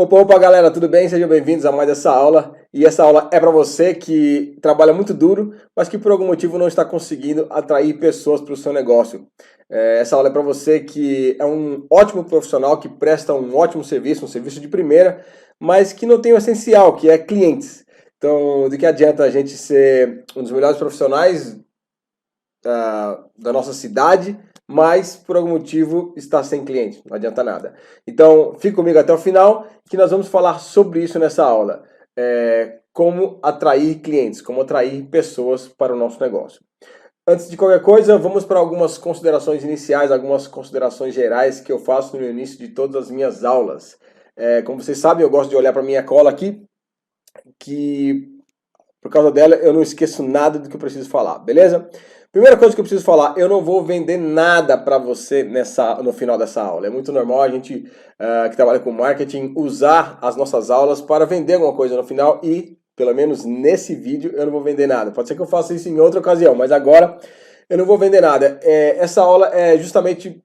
Opa, galera, tudo bem? Sejam bem-vindos a mais essa aula. E essa aula é para você que trabalha muito duro, mas que por algum motivo não está conseguindo atrair pessoas para o seu negócio. Essa aula é para você que é um ótimo profissional, que presta um ótimo serviço, um serviço de primeira, mas que não tem o essencial, que é clientes. Então, de que adianta a gente ser um dos melhores profissionais da nossa cidade, mas por algum motivo está sem cliente, não adianta nada. Então, fique comigo até o final, que nós vamos falar sobre isso nessa aula. Como atrair clientes, como atrair pessoas para o nosso negócio. Antes de qualquer coisa, vamos para algumas considerações iniciais, algumas considerações gerais que eu faço no início de todas as minhas aulas. Como vocês sabem, eu gosto de olhar para a minha cola aqui, que por causa dela eu não esqueço nada do que eu preciso falar, beleza? Primeira coisa que eu preciso falar, eu não vou vender nada para você no final dessa aula. É muito normal a gente que trabalha com marketing usar as nossas aulas para vender alguma coisa no final e, pelo menos nesse vídeo, eu não vou vender nada. Pode ser que eu faça isso em outra ocasião, mas agora eu não vou vender nada. Essa aula é justamente,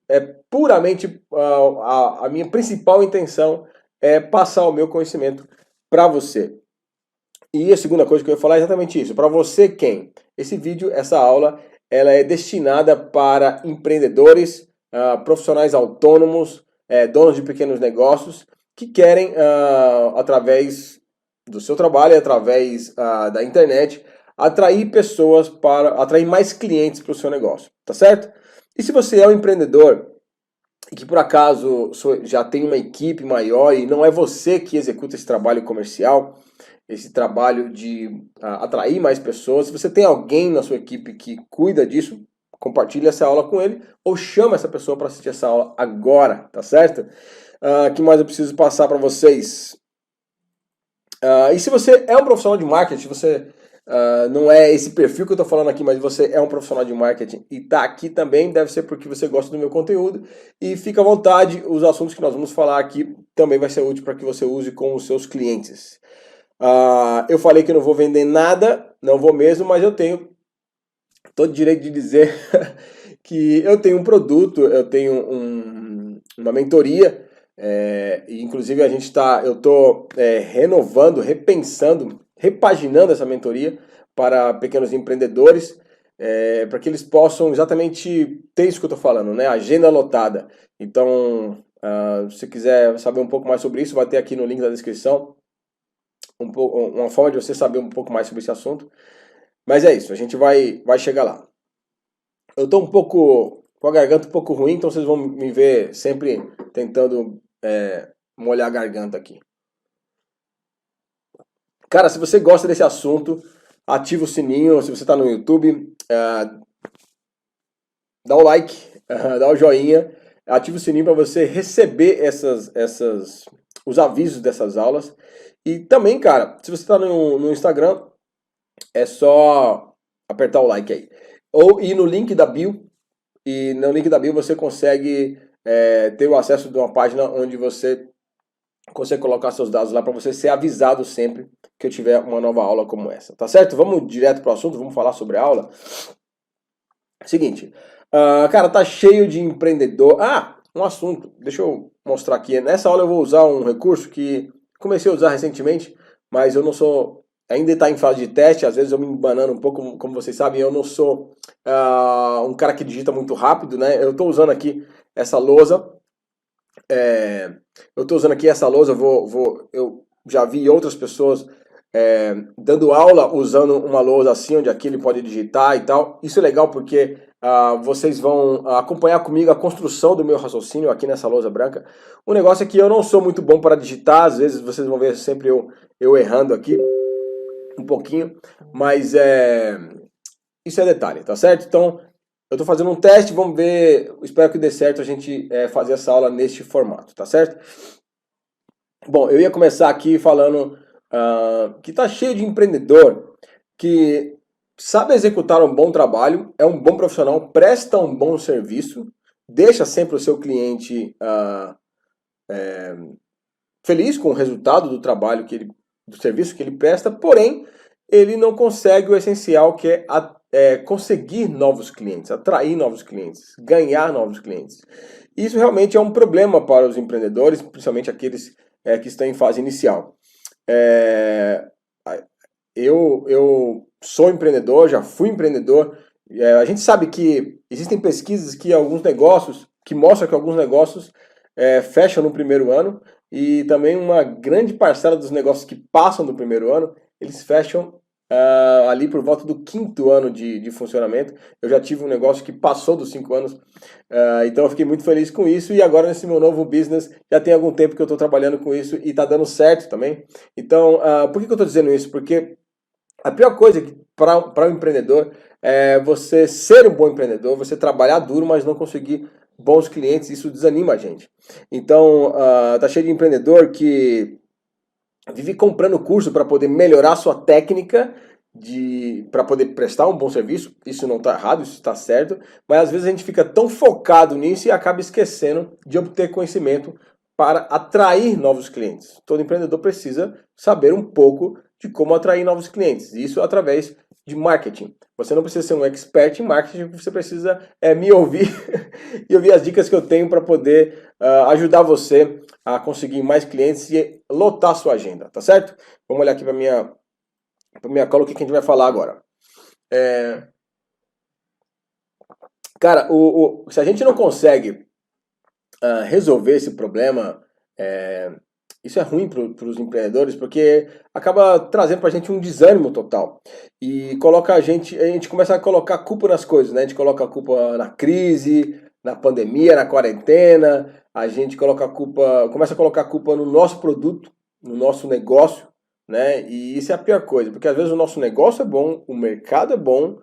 puramente a minha principal intenção é passar o meu conhecimento para você. E a segunda coisa que eu ia falar é exatamente isso. Para você esse vídeo, essa aula, ela é destinada para empreendedores, profissionais autônomos, donos de pequenos negócios, que querem, através do seu trabalho, através da internet, atrair mais clientes para o seu negócio, tá certo? E se você é um empreendedor e que por acaso já tem uma equipe maior e não é você que executa esse trabalho comercial, esse trabalho de atrair mais pessoas, se você tem alguém na sua equipe que cuida disso, compartilhe essa aula com ele ou chama essa pessoa para assistir essa aula agora, tá certo? O que mais eu preciso passar para vocês? E se você é um profissional de marketing, você não é esse perfil que eu estou falando aqui, mas você é um profissional de marketing e está aqui também, deve ser porque você gosta do meu conteúdo e fica à vontade, os assuntos que nós vamos falar aqui também vai ser útil para que você use com os seus clientes. Eu falei que eu não vou vender nada, não vou mesmo, mas eu tenho todo direito de dizer que eu tenho um produto, eu tenho uma mentoria, e inclusive eu estou renovando, repensando, repaginando essa mentoria para pequenos empreendedores, para que eles possam exatamente ter isso que eu estou falando, né? Agenda lotada. Então, se você quiser saber um pouco mais sobre isso, vai ter aqui no link da descrição uma forma de você saber um pouco mais sobre esse assunto. Mas é isso, a gente vai chegar lá. Eu tô um pouco com a garganta um pouco ruim, então vocês vão me ver sempre tentando molhar a garganta aqui. Cara, se você gosta desse assunto, ativa o sininho. Se você está no YouTube, dá o like, dá o joinha, ativa o sininho para você receber os avisos dessas aulas. E também, cara, se você está no Instagram, é só apertar o like aí. Ou ir no link da bio, e no link da bio você consegue ter o acesso de uma página onde você consegue colocar seus dados lá para você ser avisado sempre que eu tiver uma nova aula como essa, tá certo? Vamos direto para o assunto, vamos falar sobre a aula. Seguinte, cara, tá cheio de empreendedor. Um assunto, deixa eu mostrar aqui. Nessa aula eu vou usar um recurso que comecei a usar recentemente, mas eu não sou, ainda está em fase de teste, às vezes eu me embanando um pouco, como vocês sabem, eu não sou um cara que digita muito rápido, né? Eu estou usando aqui essa lousa, eu já vi outras pessoas dando aula usando uma lousa assim, onde aqui ele pode digitar e tal. Isso é legal porque vocês vão acompanhar comigo a construção do meu raciocínio aqui nessa lousa branca. O negócio é que eu não sou muito bom para digitar, às vezes vocês vão ver sempre eu errando aqui um pouquinho, mas isso é detalhe, tá certo? Então, eu tô fazendo um teste, vamos ver, espero que dê certo a gente fazer essa aula neste formato, tá certo? Bom, eu ia começar aqui falando que tá cheio de empreendedor que sabe executar um bom trabalho, é um bom profissional, presta um bom serviço, deixa sempre o seu cliente feliz com o resultado do trabalho do serviço que ele presta, porém ele não consegue o essencial, que é conseguir novos clientes, atrair novos clientes, ganhar novos clientes. Isso realmente é um problema para os empreendedores, principalmente aqueles que estão em fase inicial. É, eu sou empreendedor, já fui empreendedor. A gente sabe que existem pesquisas que alguns negócios, que mostram que alguns negócios fecham no primeiro ano, e também uma grande parcela dos negócios que passam do primeiro ano, eles fecham ali por volta do quinto ano de funcionamento. Eu já tive um negócio que passou dos 5 anos, então eu fiquei muito feliz com isso, e agora nesse meu novo business, já tem algum tempo que eu estou trabalhando com isso e está dando certo também. Então, por que eu estou dizendo isso? Porque a pior coisa para um empreendedor é você ser um bom empreendedor, você trabalhar duro, mas não conseguir bons clientes. Isso desanima a gente. Então, tá cheio de empreendedor que vive comprando curso para poder melhorar sua técnica para poder prestar um bom serviço. Isso não está errado, isso está certo, mas às vezes a gente fica tão focado nisso e acaba esquecendo de obter conhecimento para atrair novos clientes. Todo empreendedor precisa saber um pouco de como atrair novos clientes, isso através de marketing. Você não precisa ser um expert em marketing, você precisa me ouvir e ouvir as dicas que eu tenho para poder ajudar você a conseguir mais clientes e lotar sua agenda, tá certo? Vamos olhar aqui para minha cola o que a gente vai falar agora. Cara, se a gente não consegue resolver esse problema, isso é ruim para os empreendedores, porque acaba trazendo para a gente um desânimo total. E a gente começa a colocar culpa nas coisas, né? A gente coloca a culpa na crise, na pandemia, na quarentena, a gente começa a colocar a culpa no nosso produto, no nosso negócio, né? E isso é a pior coisa, porque às vezes o nosso negócio é bom, o mercado é bom,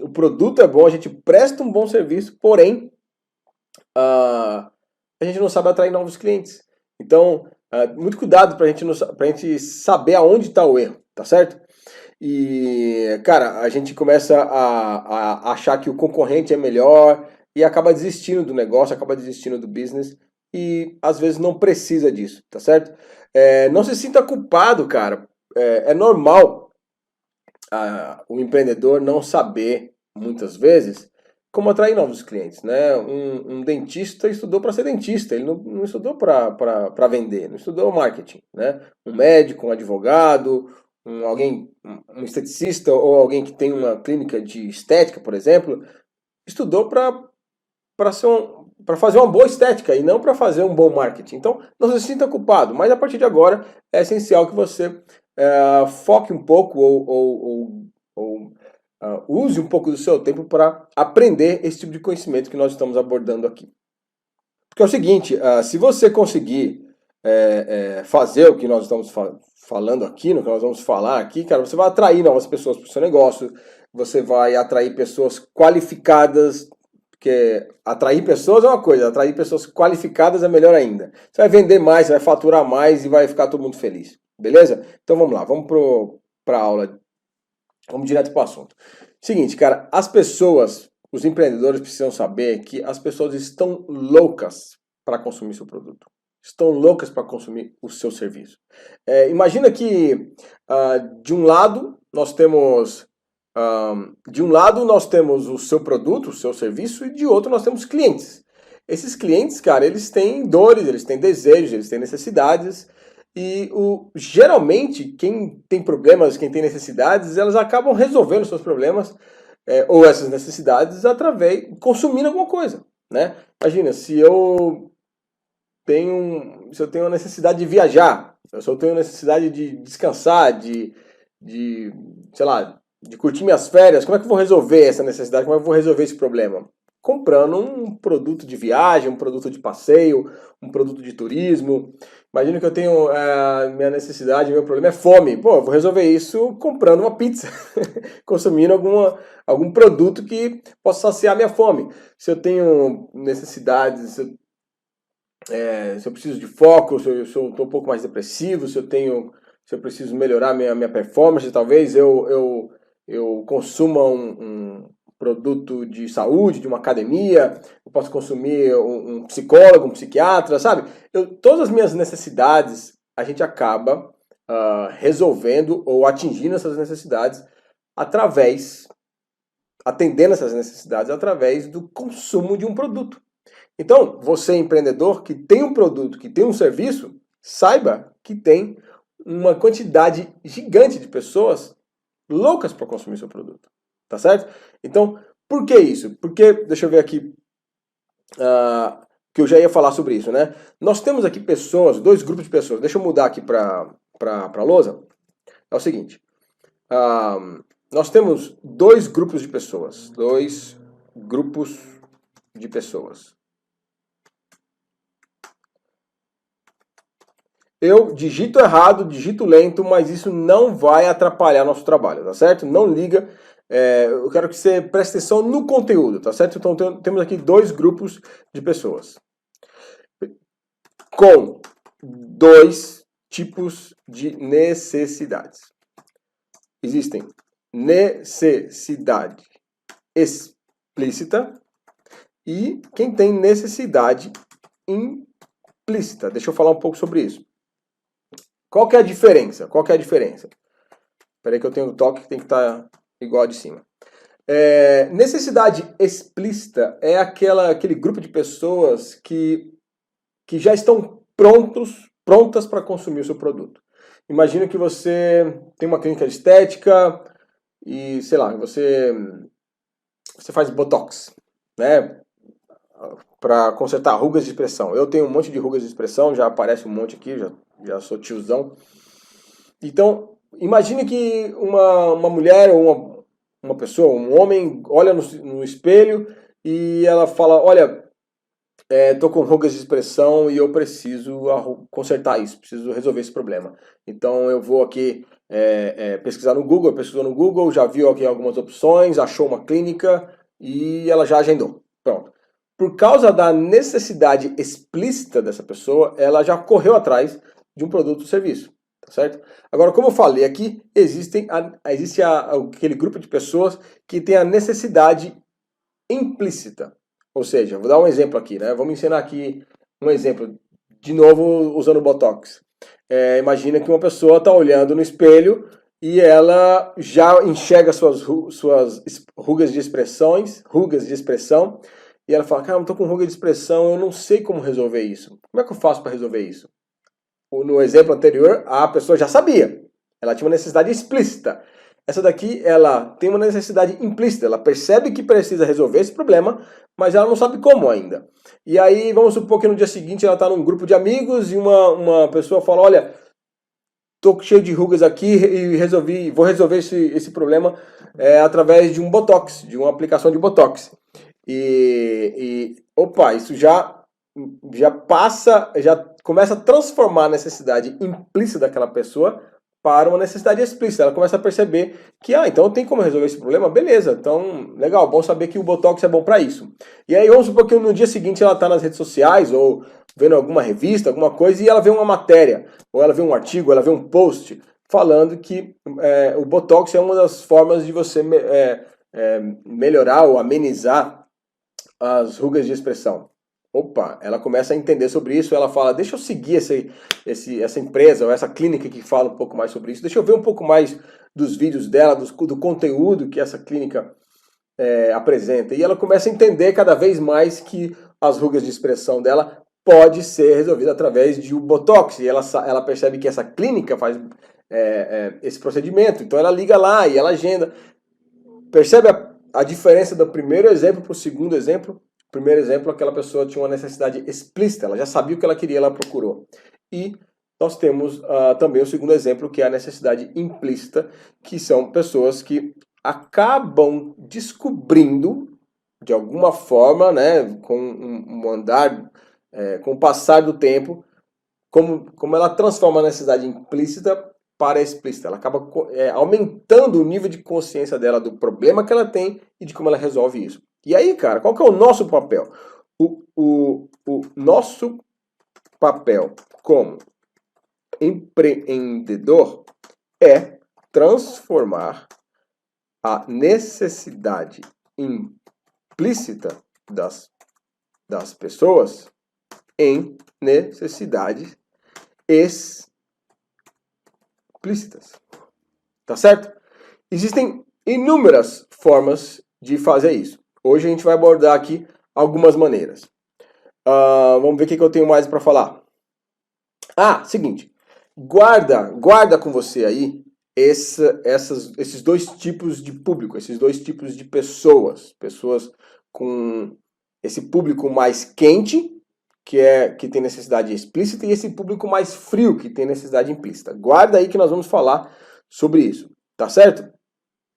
o produto é bom, a gente presta um bom serviço, porém, a gente não sabe atrair novos clientes. Então, muito cuidado pra gente saber aonde está o erro, tá certo? E, cara, a gente começa a achar que o concorrente é melhor e acaba desistindo do negócio, acaba desistindo do business e às vezes não precisa disso, tá certo? Não se sinta culpado, cara. É normal o empreendedor não saber, muitas vezes, como atrair novos clientes, né? Um dentista estudou para ser dentista, ele não estudou para vender, não estudou marketing, né? Um médico, um advogado, um esteticista ou alguém que tem uma clínica de estética, por exemplo, estudou para fazer uma boa estética e não para fazer um bom marketing. Então, não se sinta culpado, mas a partir de agora é essencial que você foque um pouco ou use um pouco do seu tempo para aprender esse tipo de conhecimento que nós estamos abordando aqui. Porque é o seguinte, se você conseguir fazer o que nós estamos falando aqui, no que nós vamos falar aqui, cara, você vai atrair novas pessoas para o seu negócio, você vai atrair pessoas qualificadas, porque atrair pessoas é uma coisa, atrair pessoas qualificadas é melhor ainda. Você vai vender mais, você vai faturar mais e vai ficar todo mundo feliz. Beleza? Então vamos lá, vamos para a aula. Vamos direto para o assunto. Seguinte, cara, os empreendedores precisam saber que as pessoas estão loucas para consumir seu produto. Estão loucas para consumir o seu serviço. Imagina que de um lado nós temos o seu produto, o seu serviço, e de outro nós temos clientes. Esses clientes, cara, eles têm dores, eles têm desejos, eles têm necessidades. E geralmente, quem tem problemas, quem tem necessidades, elas acabam resolvendo seus problemas ou essas necessidades consumindo alguma coisa, né? Imagina, se eu tenho uma necessidade de viajar, se eu tenho necessidade de descansar, sei lá, de curtir minhas férias, como é que eu vou resolver essa necessidade? Como é que eu vou resolver esse problema? Comprando um produto de viagem, um produto de passeio, um produto de turismo. Imagina que eu tenho minha necessidade, meu problema é fome. Pô, eu vou resolver isso comprando uma pizza, consumindo algum produto que possa saciar minha fome. Se eu tenho necessidades, se eu preciso de foco, se eu estou um pouco mais depressivo, se eu preciso melhorar minha performance, talvez eu consuma um produto de saúde, de uma academia, eu posso consumir um psicólogo, um psiquiatra, sabe? Todas as minhas necessidades, a gente acaba resolvendo ou atingindo essas necessidades atendendo essas necessidades através do consumo de um produto. Então, você empreendedor que tem um produto, que tem um serviço, saiba que tem uma quantidade gigante de pessoas loucas para consumir seu produto, tá certo? Então, por que isso? Porque, deixa eu ver aqui, que eu já ia falar sobre isso, né? Nós temos aqui pessoas, dois grupos de pessoas, deixa eu mudar aqui para a lousa, é o seguinte, nós temos dois grupos de pessoas, Eu digito errado, digito lento, mas isso não vai atrapalhar nosso trabalho, tá certo? Não liga, eu quero que você preste atenção no conteúdo, tá certo? Então temos aqui dois grupos de pessoas com dois tipos de necessidades. Existem necessidade explícita e quem tem necessidade implícita. Deixa eu falar um pouco sobre isso. Qual que é a diferença? Espera aí que eu tenho um toque que tem que estar igual a de cima. Necessidade explícita é aquele grupo de pessoas que já estão prontas para consumir o seu produto. Imagina que você tem uma clínica de estética e, sei lá, você faz botox, né? Para consertar rugas de expressão. Eu tenho um monte de rugas de expressão, já aparece um monte aqui, já sou tiozão. Então, imagine que uma mulher ou uma pessoa, um homem, olha no espelho e ela fala, olha, tô com rugas de expressão e eu preciso consertar isso, preciso resolver esse problema. Então eu vou aqui pesquisar no Google, já viu aqui algumas opções, achou uma clínica e ela já agendou. Pronto. Por causa da necessidade explícita dessa pessoa, ela já correu atrás de um produto ou serviço, tá certo? Agora, como eu falei aqui, existe aquele grupo de pessoas que tem a necessidade implícita. Ou seja, vou dar um exemplo aqui, né? Vamos ensinar aqui um exemplo, de novo usando o Botox. Imagina que uma pessoa está olhando no espelho e ela já enxerga suas rugas de expressão, e ela fala, cara, eu tô com ruga de expressão, eu não sei como resolver isso. Como é que eu faço para resolver isso? No exemplo anterior, a pessoa já sabia. Ela tinha uma necessidade explícita. Essa daqui, ela tem uma necessidade implícita. Ela percebe que precisa resolver esse problema, mas ela não sabe como ainda. E aí, vamos supor que no dia seguinte ela está num grupo de amigos e uma pessoa fala, olha, tô cheio de rugas aqui e vou resolver esse problema através de um Botox, de uma aplicação de Botox. Opa, isso já começa a transformar a necessidade implícita daquela pessoa para uma necessidade explícita. Ela começa a perceber que, então tem como resolver esse problema? Beleza, então, legal, bom saber que o Botox é bom para isso. E aí vamos supor que no dia seguinte ela está nas redes sociais ou vendo alguma revista, alguma coisa, e ela vê uma matéria, ou ela vê um artigo, ela vê um post falando que o Botox é uma das formas de você melhorar ou amenizar as rugas de expressão. Opa, ela começa a entender sobre isso, ela fala, deixa eu seguir essa empresa ou essa clínica que fala um pouco mais sobre isso, deixa eu ver um pouco mais dos vídeos dela, do conteúdo que essa clínica apresenta. E ela começa a entender cada vez mais que as rugas de expressão dela pode ser resolvida através de um Botox. E ela percebe que essa clínica faz esse procedimento, então ela liga lá e ela agenda. Percebe a diferença do primeiro exemplo para o segundo exemplo? O primeiro exemplo, aquela pessoa tinha uma necessidade explícita, ela já sabia o que ela queria, ela procurou. E nós temos também o segundo exemplo, que é a necessidade implícita, que são pessoas que acabam descobrindo, de alguma forma, né, com o passar do tempo, como ela transforma a necessidade implícita para explícita. Ela acaba aumentando o nível de consciência dela do problema que ela tem e de como ela resolve isso. E aí, cara, qual que é o nosso papel? O nosso papel como empreendedor é transformar a necessidade implícita das pessoas em necessidades explícitas. Tá certo? Existem inúmeras formas de fazer isso. Hoje a gente vai abordar aqui algumas maneiras. Vamos ver o que eu tenho mais para falar. Seguinte, guarda com você aí esses dois tipos de público, esses dois tipos de pessoas com esse público mais quente, que tem necessidade explícita, e esse público mais frio, que tem necessidade implícita. Guarda aí que nós vamos falar sobre isso, tá certo?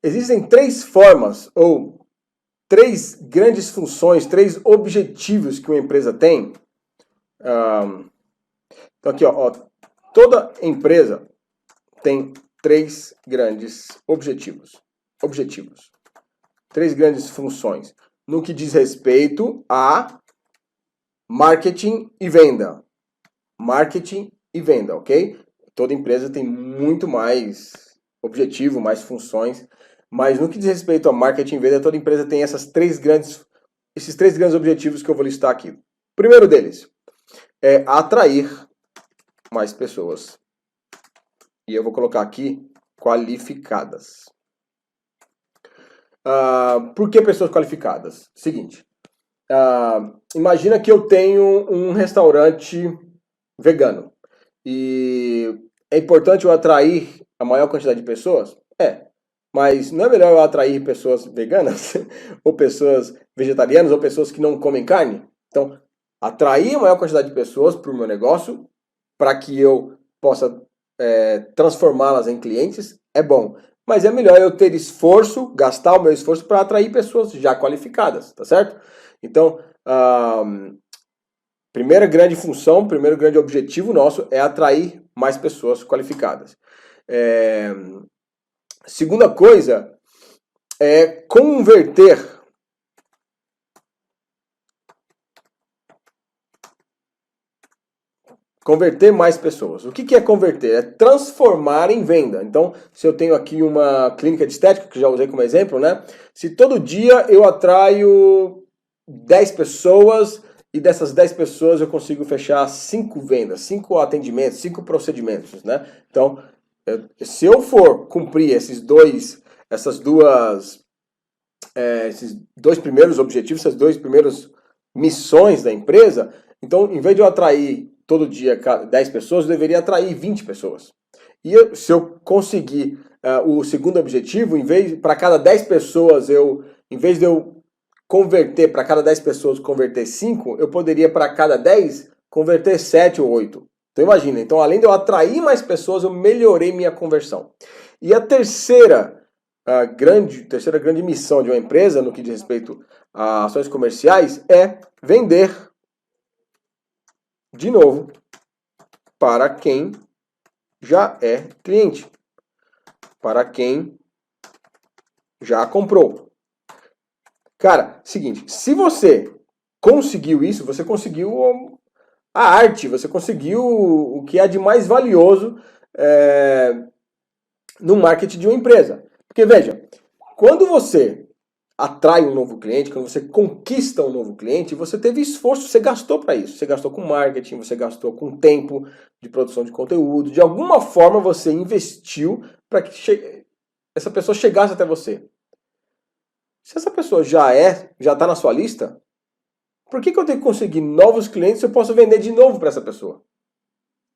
Existem três formas, ou três grandes funções, três objetivos que uma empresa tem. Então aqui, ó, toda empresa tem três grandes objetivos. Três grandes funções. No que diz respeito a marketing e venda. Marketing e venda, ok? Toda empresa tem muito mais objetivo, mais funções, mas no que diz respeito a marketing e venda, toda empresa tem esses três grandes objetivos que eu vou listar aqui. O primeiro deles é atrair mais pessoas. E eu vou colocar aqui qualificadas. Por que pessoas qualificadas? Seguinte. Imagina que eu tenho um restaurante vegano e é importante eu atrair a maior quantidade de pessoas? Mas não é melhor eu atrair pessoas veganas ou pessoas vegetarianas ou pessoas que não comem carne? Então, atrair a maior quantidade de pessoas para o meu negócio para que eu possa transformá-las em clientes é bom. Mas é melhor eu ter esforço, gastar o meu esforço para atrair pessoas já qualificadas, tá certo? Então, primeira grande função, primeiro grande objetivo nosso é atrair mais pessoas qualificadas. Segunda coisa é converter mais pessoas. O que é converter? É transformar em venda. Então, se eu tenho aqui uma clínica de estética, que já usei como exemplo, né? Se todo dia eu atraio 10 pessoas e dessas 10 pessoas eu consigo fechar 5 vendas, 5 atendimentos, 5 procedimentos, né? Então, se eu for cumprir esses dois primeiros objetivos, essas duas primeiras missões da empresa, então, em vez de eu atrair todo dia 10 pessoas, eu deveria atrair 20 pessoas. E se eu conseguir o segundo objetivo, para cada 10 pessoas, em vez de eu converter para cada 10 pessoas, converter 5, eu poderia para cada 10 converter 7 ou 8. Então imagina, além de eu atrair mais pessoas, eu melhorei minha conversão. E a terceira grande missão de uma empresa, no que diz respeito a ações comerciais, é vender de novo para quem já é cliente, para quem já comprou. Cara, seguinte, se você conseguiu isso, você conseguiu a arte, você conseguiu o que há de mais valioso no marketing de uma empresa. Porque veja, quando você atrai um novo cliente, quando você conquista um novo cliente, você teve esforço, você gastou para isso. Você gastou com marketing, você gastou com tempo de produção de conteúdo. De alguma forma você investiu para que essa pessoa chegasse até você. Se essa pessoa já está na sua lista, por que eu tenho que conseguir novos clientes se eu posso vender de novo para essa pessoa?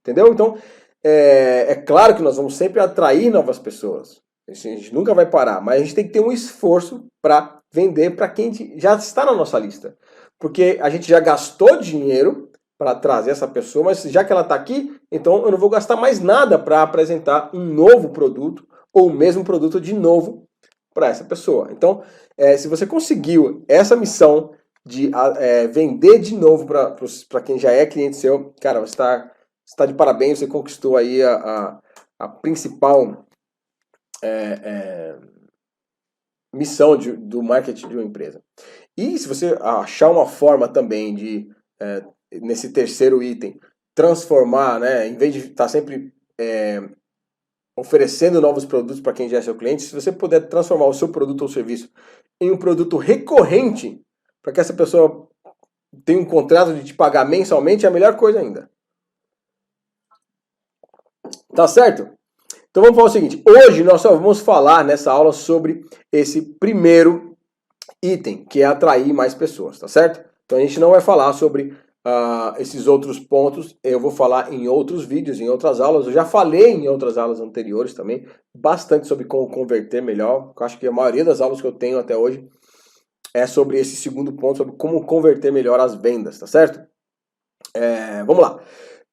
Entendeu? Então, é claro que nós vamos sempre atrair novas pessoas. A gente nunca vai parar, mas a gente tem que ter um esforço para vender para quem já está na nossa lista. Porque a gente já gastou dinheiro para trazer essa pessoa, mas já que ela está aqui, então eu não vou gastar mais nada para apresentar um novo produto ou o mesmo produto de novo para essa pessoa. Então, se você conseguiu essa missão de vender de novo para quem já é cliente seu, cara, você está de parabéns, você conquistou aí a principal missão do marketing de uma empresa. E se você achar uma forma também de, nesse terceiro item, transformar, né, em vez de estar sempre oferecendo novos produtos para quem já é seu cliente, se você puder transformar o seu produto ou serviço em um produto recorrente, para que essa pessoa tenha um contrato de te pagar mensalmente, é a melhor coisa ainda. Tá certo? Então vamos falar o seguinte, hoje nós só vamos falar nessa aula sobre esse primeiro item, que é atrair mais pessoas, tá certo? Então a gente não vai falar sobre esses outros pontos eu vou falar em outros vídeos, em outras aulas. Eu já falei em outras aulas anteriores também, bastante sobre como converter melhor. Eu acho que a maioria das aulas que eu tenho até hoje é sobre esse segundo ponto, sobre como converter melhor as vendas, tá certo? Vamos lá.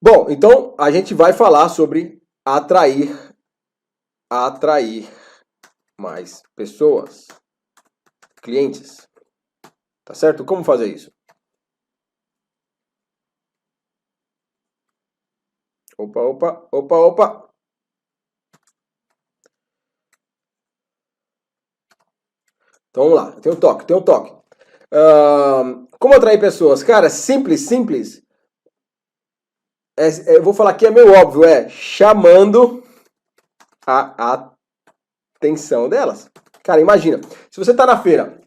Bom, então a gente vai falar sobre atrair mais pessoas, clientes, tá certo? Como fazer isso? Opa. Então vamos lá, tem um toque. Como atrair pessoas? Cara, simples. Eu vou falar aqui, é meio óbvio, chamando a atenção delas. Cara, imagina, se você tá na feira,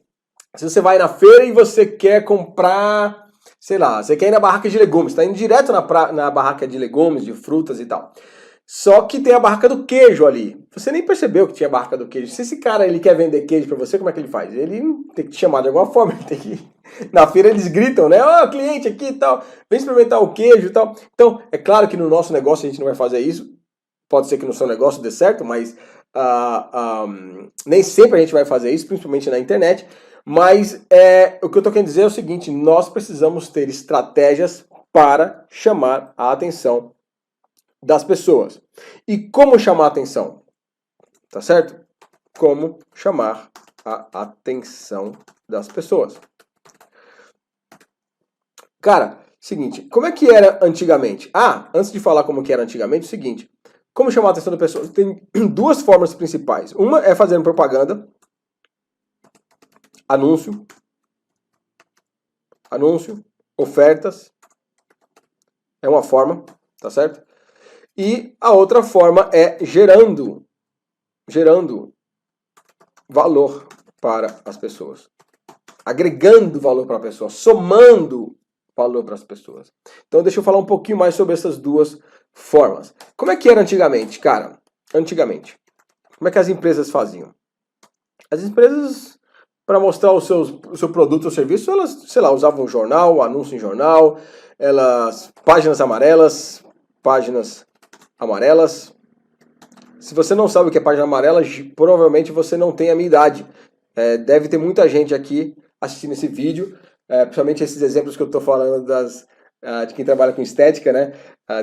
se você vai na feira e você quer comprar, sei lá, você quer ir na barraca de legumes, tá indo direto na barraca de legumes, de frutas e tal. Só que tem a barraca do queijo ali. Você nem percebeu que tinha a barraca do queijo. Se esse cara ele quer vender queijo para você, como é que ele faz? Ele tem que te chamar de alguma forma. Ele tem que... Na feira eles gritam, né? Ó, cliente aqui e tal, vem experimentar o queijo e tal. Então, é claro que no nosso negócio a gente não vai fazer isso. Pode ser que no seu negócio dê certo, mas nem sempre a gente vai fazer isso, principalmente na internet. Mas o que eu tô querendo dizer é o seguinte: nós precisamos ter estratégias para chamar a atenção das pessoas. E como chamar a atenção? Tá certo? Como chamar a atenção das pessoas. Cara, seguinte, como é que era antigamente? Antes de falar como que era antigamente, é o seguinte, como chamar a atenção das pessoas? Tem duas formas principais. Uma é fazendo propaganda, anúncio, ofertas, é uma forma, tá certo? E a outra forma é gerando valor para as pessoas. Agregando valor para a pessoa, somando valor para as pessoas. Então deixa eu falar um pouquinho mais sobre essas duas formas. Como é que era antigamente, cara? Antigamente, como é que as empresas faziam? As empresas, para mostrar o seu produto ou serviço, elas, sei lá, usavam jornal, anúncio em jornal, páginas amarelas. Se você não sabe o que é página amarela, provavelmente você não tem a minha idade. Deve ter muita gente aqui assistindo esse vídeo, principalmente esses exemplos que eu estou falando de quem trabalha com estética, né?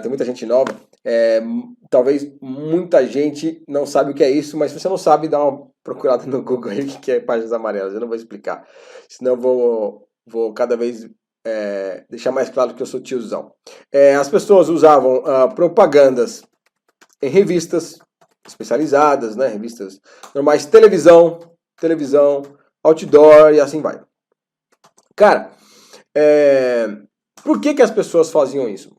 Tem muita gente nova. Talvez muita gente não sabe o que é isso, mas se você não sabe, dá uma procurada no Google aí o que é páginas amarelas. Eu não vou explicar, senão eu vou cada vez deixar mais claro que eu sou tiozão. As pessoas usavam propagandas em revistas especializadas, né? Revistas normais, televisão, outdoor e assim vai. Cara, por que as pessoas faziam isso?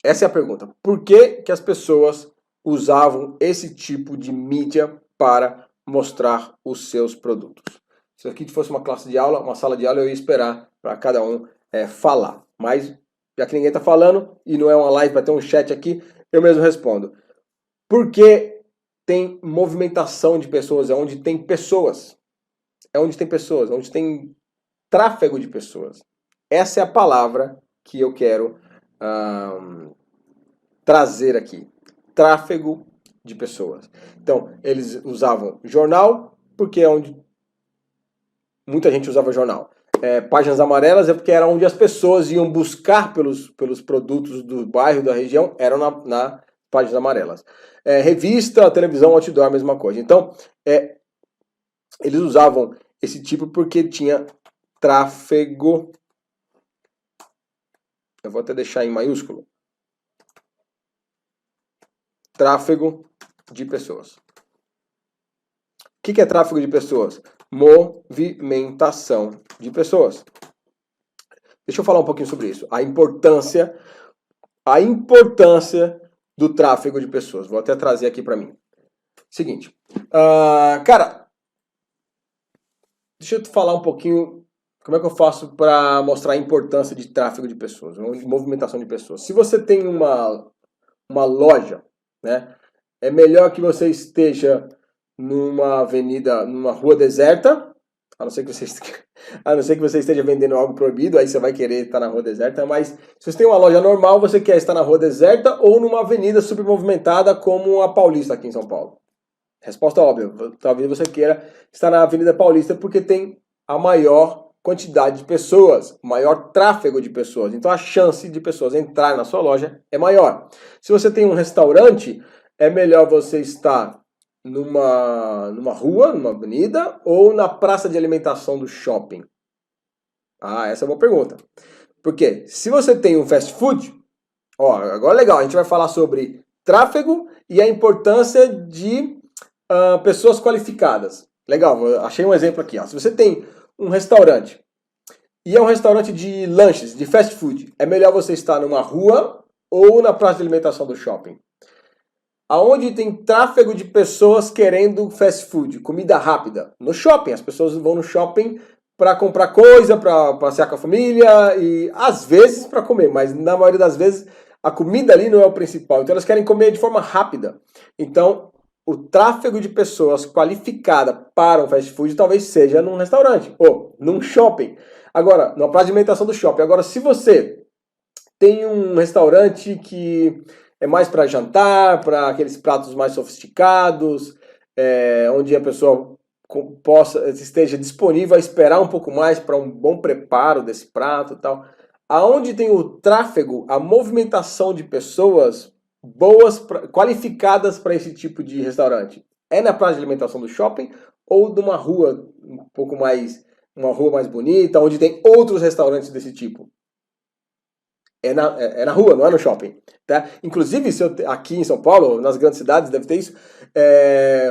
Essa é a pergunta. Por que as pessoas usavam esse tipo de mídia para mostrar os seus produtos? Se aqui fosse uma classe de aula, uma sala de aula, eu ia esperar para cada um falar. Mas, já que ninguém está falando e não é uma live para ter um chat aqui, eu mesmo respondo. Porque tem movimentação de pessoas, é onde tem pessoas. Onde tem tráfego de pessoas. Essa é a palavra que eu quero trazer aqui. Tráfego de pessoas. Então, eles usavam jornal, porque é onde muita gente usava jornal. Páginas amarelas é porque era onde as pessoas iam buscar pelos produtos do bairro, da região, eram na páginas amarelas. Revista, televisão, outdoor, a mesma coisa. Então, eles usavam esse tipo porque tinha tráfego. Eu vou até deixar em maiúsculo. Tráfego de pessoas. O que é tráfego de pessoas? Movimentação de pessoas. Deixa eu falar um pouquinho sobre isso. A importância do tráfego de pessoas. Vou até trazer aqui para mim. Seguinte. Cara, deixa eu te falar um pouquinho como é que eu faço para mostrar a importância de tráfego de pessoas, de movimentação de pessoas. Se você tem uma loja, né, é melhor que você esteja numa avenida, numa rua deserta, a não ser que você, a não ser que você esteja vendendo algo proibido, aí você vai querer estar na rua deserta, mas se você tem uma loja normal, você quer estar na rua deserta ou numa avenida super movimentada como a Paulista aqui em São Paulo? Resposta óbvia, talvez você queira estar na Avenida Paulista porque tem a maior quantidade de pessoas, maior tráfego de pessoas, então a chance de pessoas entrar na sua loja é maior. Se você tem um restaurante, é melhor você estar numa rua, numa avenida ou na praça de alimentação do shopping? Ah, essa é uma boa pergunta. Porque se você tem um fast food, ó, agora legal, a gente vai falar sobre tráfego e a importância de pessoas qualificadas. Legal, achei um exemplo aqui. Ó. Se você tem um restaurante e é um restaurante de lanches, de fast food, é melhor você estar numa rua ou na praça de alimentação do shopping? Aonde tem tráfego de pessoas querendo fast food, comida rápida? No shopping. As pessoas vão no shopping para comprar coisa, para passear com a família e às vezes para comer, mas na maioria das vezes a comida ali não é o principal. Então elas querem comer de forma rápida. Então o tráfego de pessoas qualificada para um fast food talvez seja num restaurante ou num shopping. Agora, numa praça de alimentação do shopping. Agora, se você tem um restaurante que é mais para jantar, para aqueles pratos mais sofisticados, onde a pessoa esteja disponível a esperar um pouco mais para um bom preparo desse prato e tal. Aonde tem o tráfego, a movimentação de pessoas boas, qualificadas para esse tipo de restaurante? É na praça de alimentação do shopping ou de uma rua um pouco mais, uma rua mais bonita, onde tem outros restaurantes desse tipo? É na rua, não é no shopping. Tá? Inclusive, aqui em São Paulo, nas grandes cidades, deve ter isso,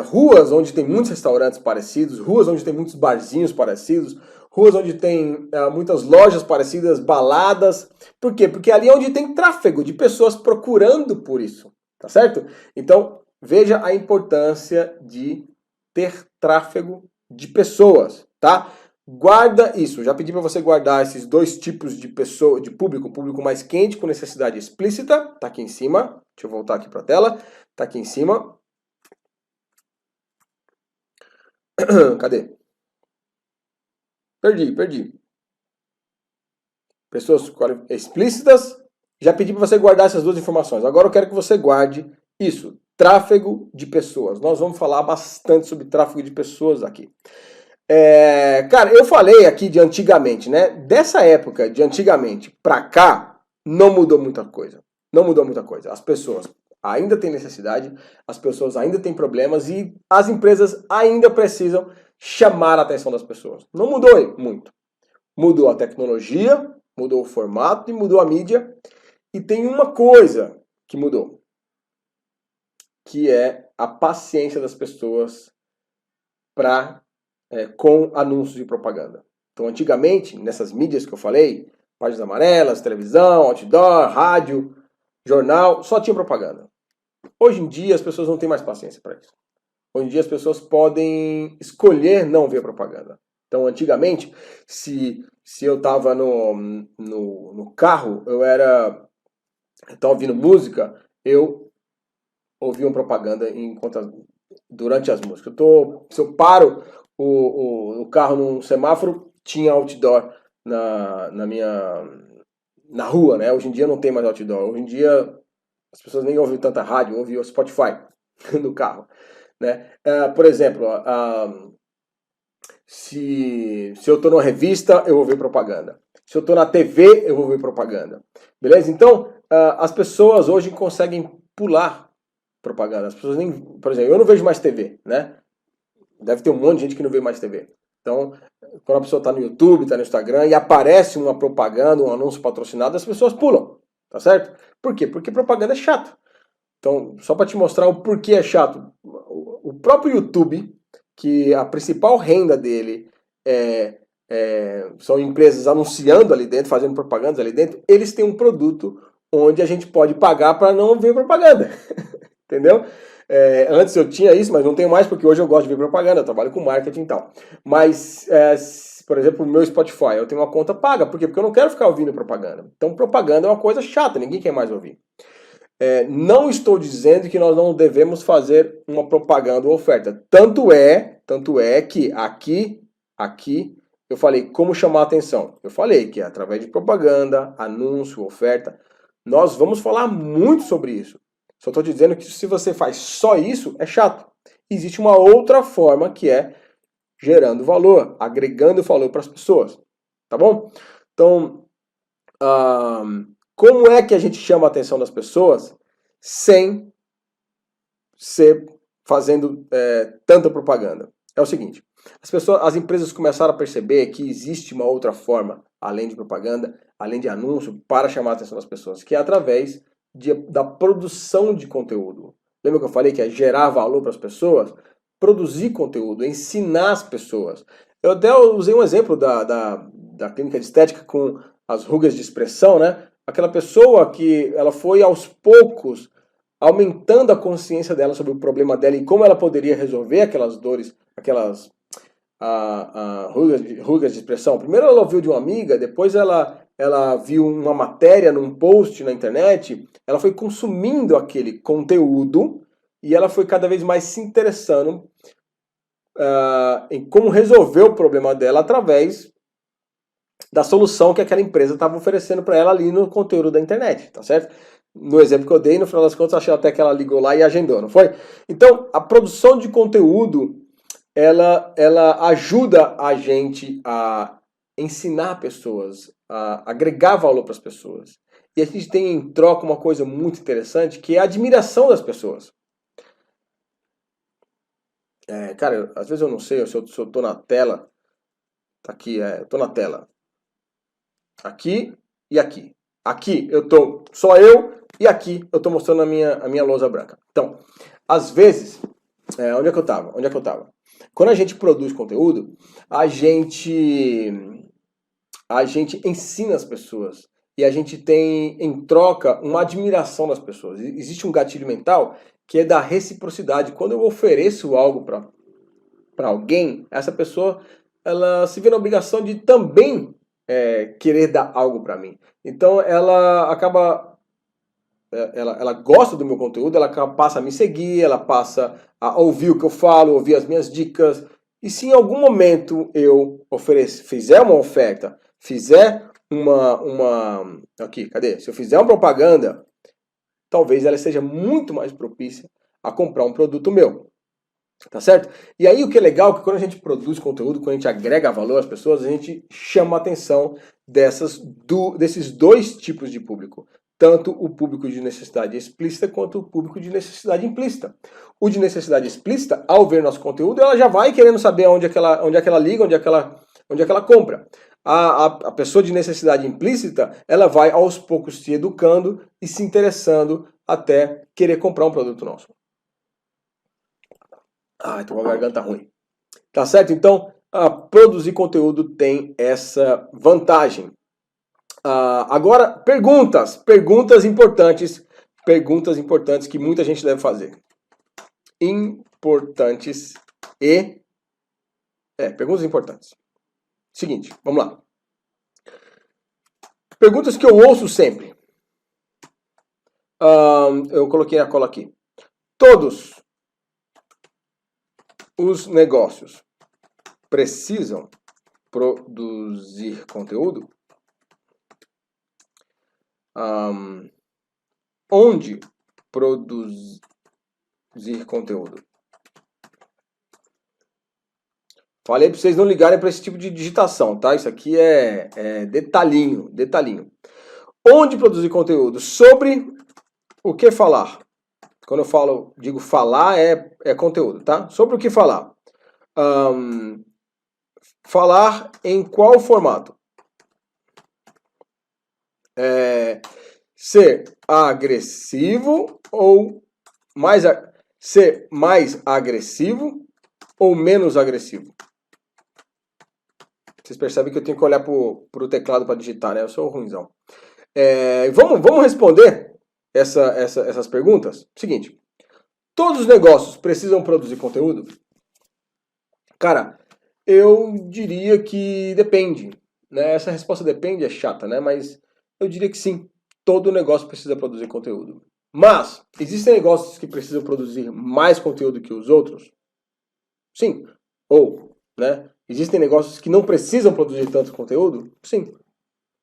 ruas onde tem muitos restaurantes parecidos, ruas onde tem muitos barzinhos parecidos, ruas onde tem muitas lojas parecidas, baladas. Por quê? Porque ali é onde tem tráfego de pessoas procurando por isso, tá certo? Então, veja a importância de ter tráfego de pessoas, tá? Guarda isso. Já pedi para você guardar esses dois tipos de pessoa, de público, público mais quente com necessidade explícita, tá aqui em cima. Deixa eu voltar aqui para a tela. Tá aqui em cima. Cadê? Perdi. Pessoas explícitas. Já pedi para você guardar essas duas informações. Agora eu quero que você guarde isso. Tráfego de pessoas. Nós vamos falar bastante sobre tráfego de pessoas aqui. Cara, eu falei aqui de antigamente, né? Dessa época de antigamente pra cá, não mudou muita coisa. Não mudou muita coisa. As pessoas ainda têm necessidade, as pessoas ainda têm problemas e as empresas ainda precisam chamar a atenção das pessoas. Não mudou muito. Mudou a tecnologia, mudou o formato e mudou a mídia. E tem uma coisa que mudou, que é a paciência das pessoas com anúncios e propaganda. Então, antigamente, nessas mídias que eu falei, páginas amarelas, televisão, outdoor, rádio, jornal, só tinha propaganda. Hoje em dia, as pessoas não têm mais paciência para isso. Hoje em dia, as pessoas podem escolher não ver propaganda. Então, antigamente, se eu estava no carro, eu estava ouvindo música, eu ouvia uma propaganda durante as músicas. Se eu paro o carro num semáforo, tinha outdoor na rua, né? Hoje em dia não tem mais outdoor. Hoje em dia as pessoas nem ouvem tanta rádio, ouvem o Spotify no carro, né? Por exemplo, se eu estou numa revista, eu vou ver propaganda. Se eu estou na TV, eu vou ver propaganda. Beleza? Então, as pessoas hoje conseguem pular propaganda. As pessoas nem... Por exemplo, eu não vejo mais TV, né? Deve ter um monte de gente que não vê mais TV. Então, quando a pessoa está no YouTube, está no Instagram e aparece uma propaganda, um anúncio patrocinado, as pessoas pulam, tá certo? Por quê? Porque propaganda é chato. Então, só para te mostrar o porquê é chato, o próprio YouTube, que a principal renda dele são empresas anunciando ali dentro, fazendo propagandas ali dentro, eles têm um produto onde a gente pode pagar para não ver propaganda. Entendeu? Antes eu tinha isso, mas não tenho mais, porque hoje eu gosto de ver propaganda, eu trabalho com marketing e tal. Mas, por exemplo, o meu Spotify, eu tenho uma conta paga. Por quê? Porque eu não quero ficar ouvindo propaganda. Então, propaganda é uma coisa chata, ninguém quer mais ouvir. Não estou dizendo que nós não devemos fazer uma propaganda ou oferta. Tanto é que aqui Aqui eu falei como chamar a atenção. Eu falei que é através de propaganda, anúncio, oferta. Nós vamos falar muito sobre isso. Só estou dizendo que se você faz só isso, é chato. Existe uma outra forma que é gerando valor, agregando valor para as pessoas. Tá bom? Então, como é que a gente chama a atenção das pessoas sem ser fazendo tanta propaganda? É o seguinte, as empresas começaram a perceber que existe uma outra forma, além de propaganda, além de anúncio, para chamar a atenção das pessoas, que é através da produção de conteúdo. Lembra que eu falei que é gerar valor para as pessoas? Produzir conteúdo, ensinar as pessoas. Eu até usei um exemplo da clínica de estética com as rugas de expressão, né? Aquela pessoa que ela foi aos poucos aumentando a consciência dela sobre o problema dela e como ela poderia resolver aquelas dores, aquelas rugas de expressão. Primeiro ela ouviu de uma amiga, depois ela viu uma matéria num post na internet, ela foi consumindo aquele conteúdo e ela foi cada vez mais se interessando em como resolver o problema dela através da solução que aquela empresa estava oferecendo para ela ali no conteúdo da internet, tá certo? No exemplo que eu dei, no final das contas, achei até que ela ligou lá e agendou, não foi? Então, a produção de conteúdo, ela ajuda a gente a ensinar pessoas, a agregar valor para as pessoas. E a gente tem em troca uma coisa muito interessante, que é a admiração das pessoas. Cara, às vezes eu não sei se eu tô na tela. Tá aqui, eu tô na tela. Aqui e aqui. Aqui eu tô só eu e aqui eu tô mostrando a minha lousa branca. Então, às vezes, onde é que eu tava? Quando a gente produz conteúdo, a gente ensina as pessoas e a gente tem em troca uma admiração das pessoas. Existe um gatilho mental que é da reciprocidade. Quando eu ofereço algo para alguém, essa pessoa ela se vê na obrigação de também querer dar algo para mim. Então ela acaba, ela gosta do meu conteúdo, ela passa a me seguir, ela passa a ouvir o que eu falo, ouvir as minhas dicas. E se em algum momento eu fizer uma oferta, fizer aqui, cadê? Se eu fizer uma propaganda, talvez ela seja muito mais propícia a comprar um produto meu. Tá certo? E aí o que é legal é que quando a gente produz conteúdo, quando a gente agrega valor às pessoas, a gente chama a atenção desses dois tipos de público. Tanto o público de necessidade explícita quanto o público de necessidade implícita. O de necessidade explícita, ao ver nosso conteúdo, ela já vai querendo saber onde é que ela liga, onde é que ela compra. A pessoa de necessidade implícita, ela vai aos poucos se educando e se interessando até querer comprar um produto nosso. Tô com a garganta ruim. Tá certo? Então, produzir conteúdo tem essa vantagem. Agora, perguntas importantes que muita gente deve fazer. Perguntas importantes. Seguinte, vamos lá. Perguntas que eu ouço sempre. Eu coloquei a cola aqui. Todos os negócios precisam produzir conteúdo? Onde produzir conteúdo? Falei para vocês não ligarem para esse tipo de digitação, tá? Isso aqui é detalhinho. Onde produzir conteúdo? Sobre o que falar? Quando eu digo falar, é conteúdo, tá? Sobre o que falar? Falar em qual formato? Ser agressivo ou ser mais agressivo ou menos agressivo? Vocês percebem que eu tenho que olhar pro teclado para digitar, né? Eu sou ruimzão. Vamos responder essas perguntas? Seguinte, todos os negócios precisam produzir conteúdo? Cara, eu diria que depende, né? Essa resposta depende é chata, né? Mas eu diria que sim, todo negócio precisa produzir conteúdo. Mas, existem negócios que precisam produzir mais conteúdo que os outros? Sim. Ou, né? Existem negócios que não precisam produzir tanto conteúdo? Sim.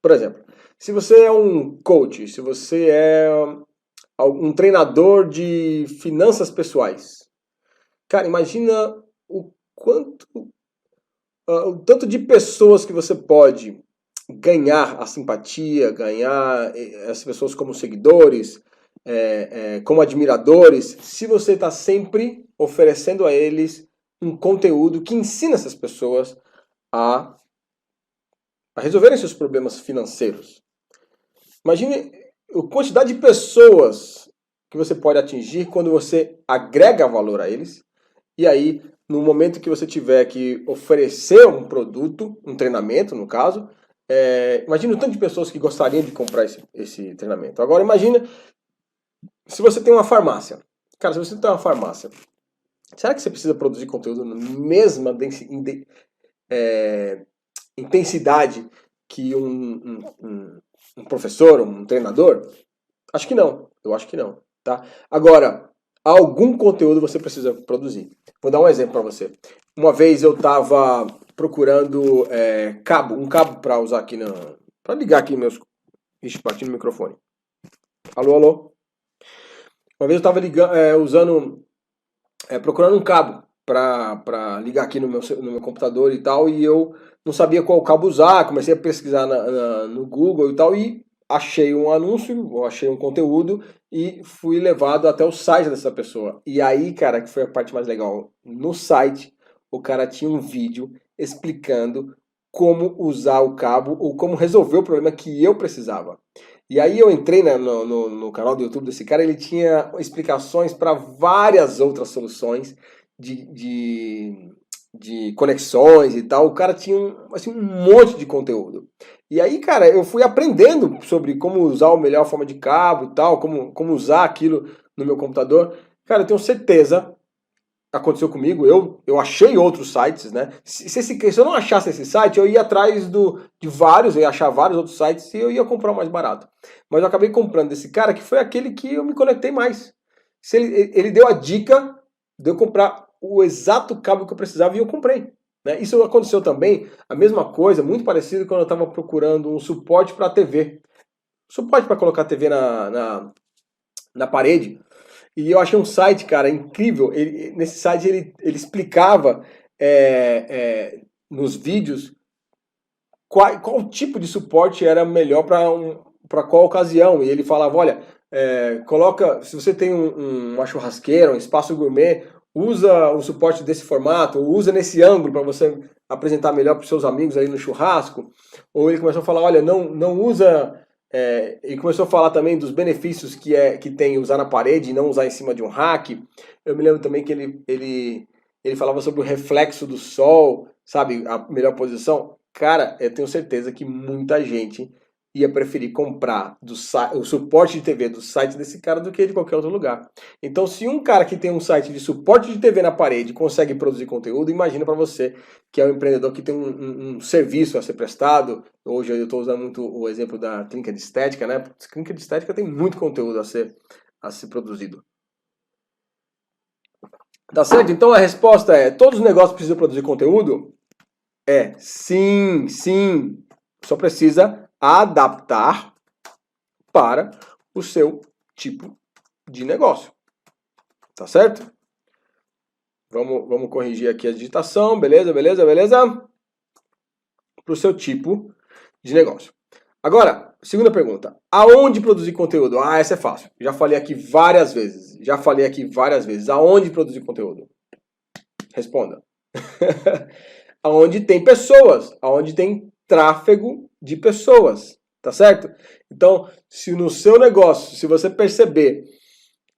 Por exemplo, se você é um coach, se você é um treinador de finanças pessoais, cara, imagina o quanto, o tanto de pessoas que você pode ganhar a simpatia, ganhar as pessoas como seguidores, como admiradores, se você está sempre oferecendo a eles um conteúdo que ensina essas pessoas a, a resolverem seus problemas financeiros. Imagine a quantidade de pessoas que você pode atingir quando você agrega valor a eles. E aí, no momento que você tiver que oferecer um produto, um treinamento, no caso, imagina o tanto de pessoas que gostariam de comprar esse treinamento. Agora, imagina se você tem uma farmácia. Cara, se você tem uma farmácia, será que você precisa produzir conteúdo na mesma intensidade que um professor, um treinador? Acho que não. Eu acho que não. Tá? Agora, algum conteúdo você precisa produzir. Vou dar um exemplo para você. Uma vez eu estava procurando um cabo para usar aqui para ligar aqui meus. Ixi, bati no microfone. Alô, alô. Uma vez eu estava procurando um cabo para ligar aqui no meu computador e tal, e eu não sabia qual cabo usar. Comecei a pesquisar no Google e tal, e achei um anúncio, achei um conteúdo e fui levado até o site dessa pessoa. E aí, cara, que foi a parte mais legal, no site o cara tinha um vídeo explicando como usar o cabo ou como resolver o problema que eu precisava. E aí eu entrei no canal do YouTube desse cara, ele tinha explicações para várias outras soluções de conexões e tal. O cara tinha um monte de conteúdo. E aí, cara, eu fui aprendendo sobre como usar a melhor forma de cabo e tal, como usar aquilo no meu computador. Cara, eu tenho certeza, aconteceu comigo, eu achei outros sites, né? Se eu não achasse esse site, eu ia atrás de vários, eu ia achar vários outros sites e eu ia comprar o mais barato. Mas eu acabei comprando desse cara, que foi aquele que eu me conectei mais. Ele deu a dica de eu comprar o exato cabo que eu precisava e eu comprei. Né? Isso aconteceu também, a mesma coisa, muito parecido quando eu estava procurando um suporte para a TV. Suporte para colocar a TV na parede. E eu achei um site, cara, incrível. Nesse site ele explicava nos vídeos qual tipo de suporte era melhor para qual ocasião. E ele falava, olha, coloca, se você tem uma churrasqueira, um espaço gourmet, usa o suporte desse formato, ou usa nesse ângulo para você apresentar melhor para os seus amigos aí no churrasco. Ou ele começou a falar, olha, não usa... e começou a falar também dos benefícios que tem usar na parede e não usar em cima de um rack. Eu me lembro também que ele falava sobre o reflexo do sol, sabe, a melhor posição. Cara, eu tenho certeza que muita gente ia preferir comprar o suporte de TV do site desse cara do que de qualquer outro lugar. Então, se um cara que tem um site de suporte de TV na parede consegue produzir conteúdo, imagina para você que é um empreendedor que tem um serviço a ser prestado. Hoje eu estou usando muito o exemplo da clínica de estética, né? A clínica de estética tem muito conteúdo a ser produzido. Tá certo? Então a resposta é: todos os negócios precisam produzir conteúdo? Sim, sim. Só precisa adaptar para o seu tipo de negócio. Tá certo? Vamos corrigir aqui a digitação. Beleza, beleza, beleza? Para o seu tipo de negócio. Agora, segunda pergunta. Aonde produzir conteúdo? Essa é fácil. Já falei aqui várias vezes. Aonde produzir conteúdo? Responda. Aonde tem pessoas, aonde tem tráfego de pessoas, tá certo? Então, se no seu negócio, se você perceber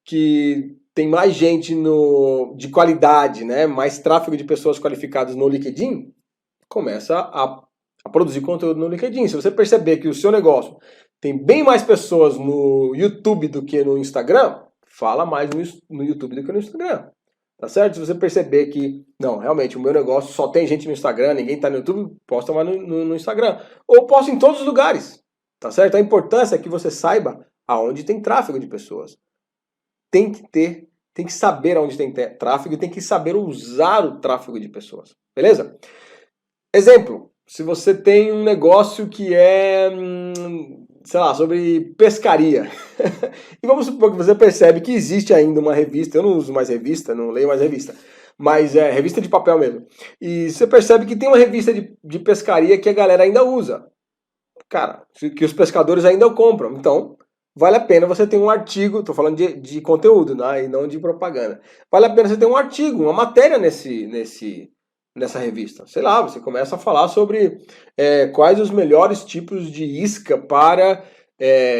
que tem mais gente de qualidade, né, mais tráfego de pessoas qualificadas no LinkedIn, começa a produzir conteúdo no LinkedIn. Se você perceber que o seu negócio tem bem mais pessoas no YouTube do que no Instagram, fala mais no YouTube do que no Instagram. Tá certo? Se você perceber que, não, realmente, o meu negócio só tem gente no Instagram, ninguém tá no YouTube, posta mais no Instagram. Ou posta em todos os lugares. Tá certo? A importância é que você saiba aonde tem tráfego de pessoas. Tem que saber aonde tem tráfego e tem que saber usar o tráfego de pessoas. Beleza? Exemplo, se você tem um negócio que é, sei lá, sobre pescaria. E vamos supor que você percebe que existe ainda uma revista, eu não uso mais revista, não leio mais revista, mas é revista de papel mesmo. E você percebe que tem uma revista de pescaria que a galera ainda usa. Cara, que os pescadores ainda compram. Então, vale a pena você ter um artigo, estou falando de conteúdo, né, e não de propaganda. Vale a pena você ter um artigo, uma matéria nessa revista. Sei lá, você começa a falar sobre quais os melhores tipos de isca para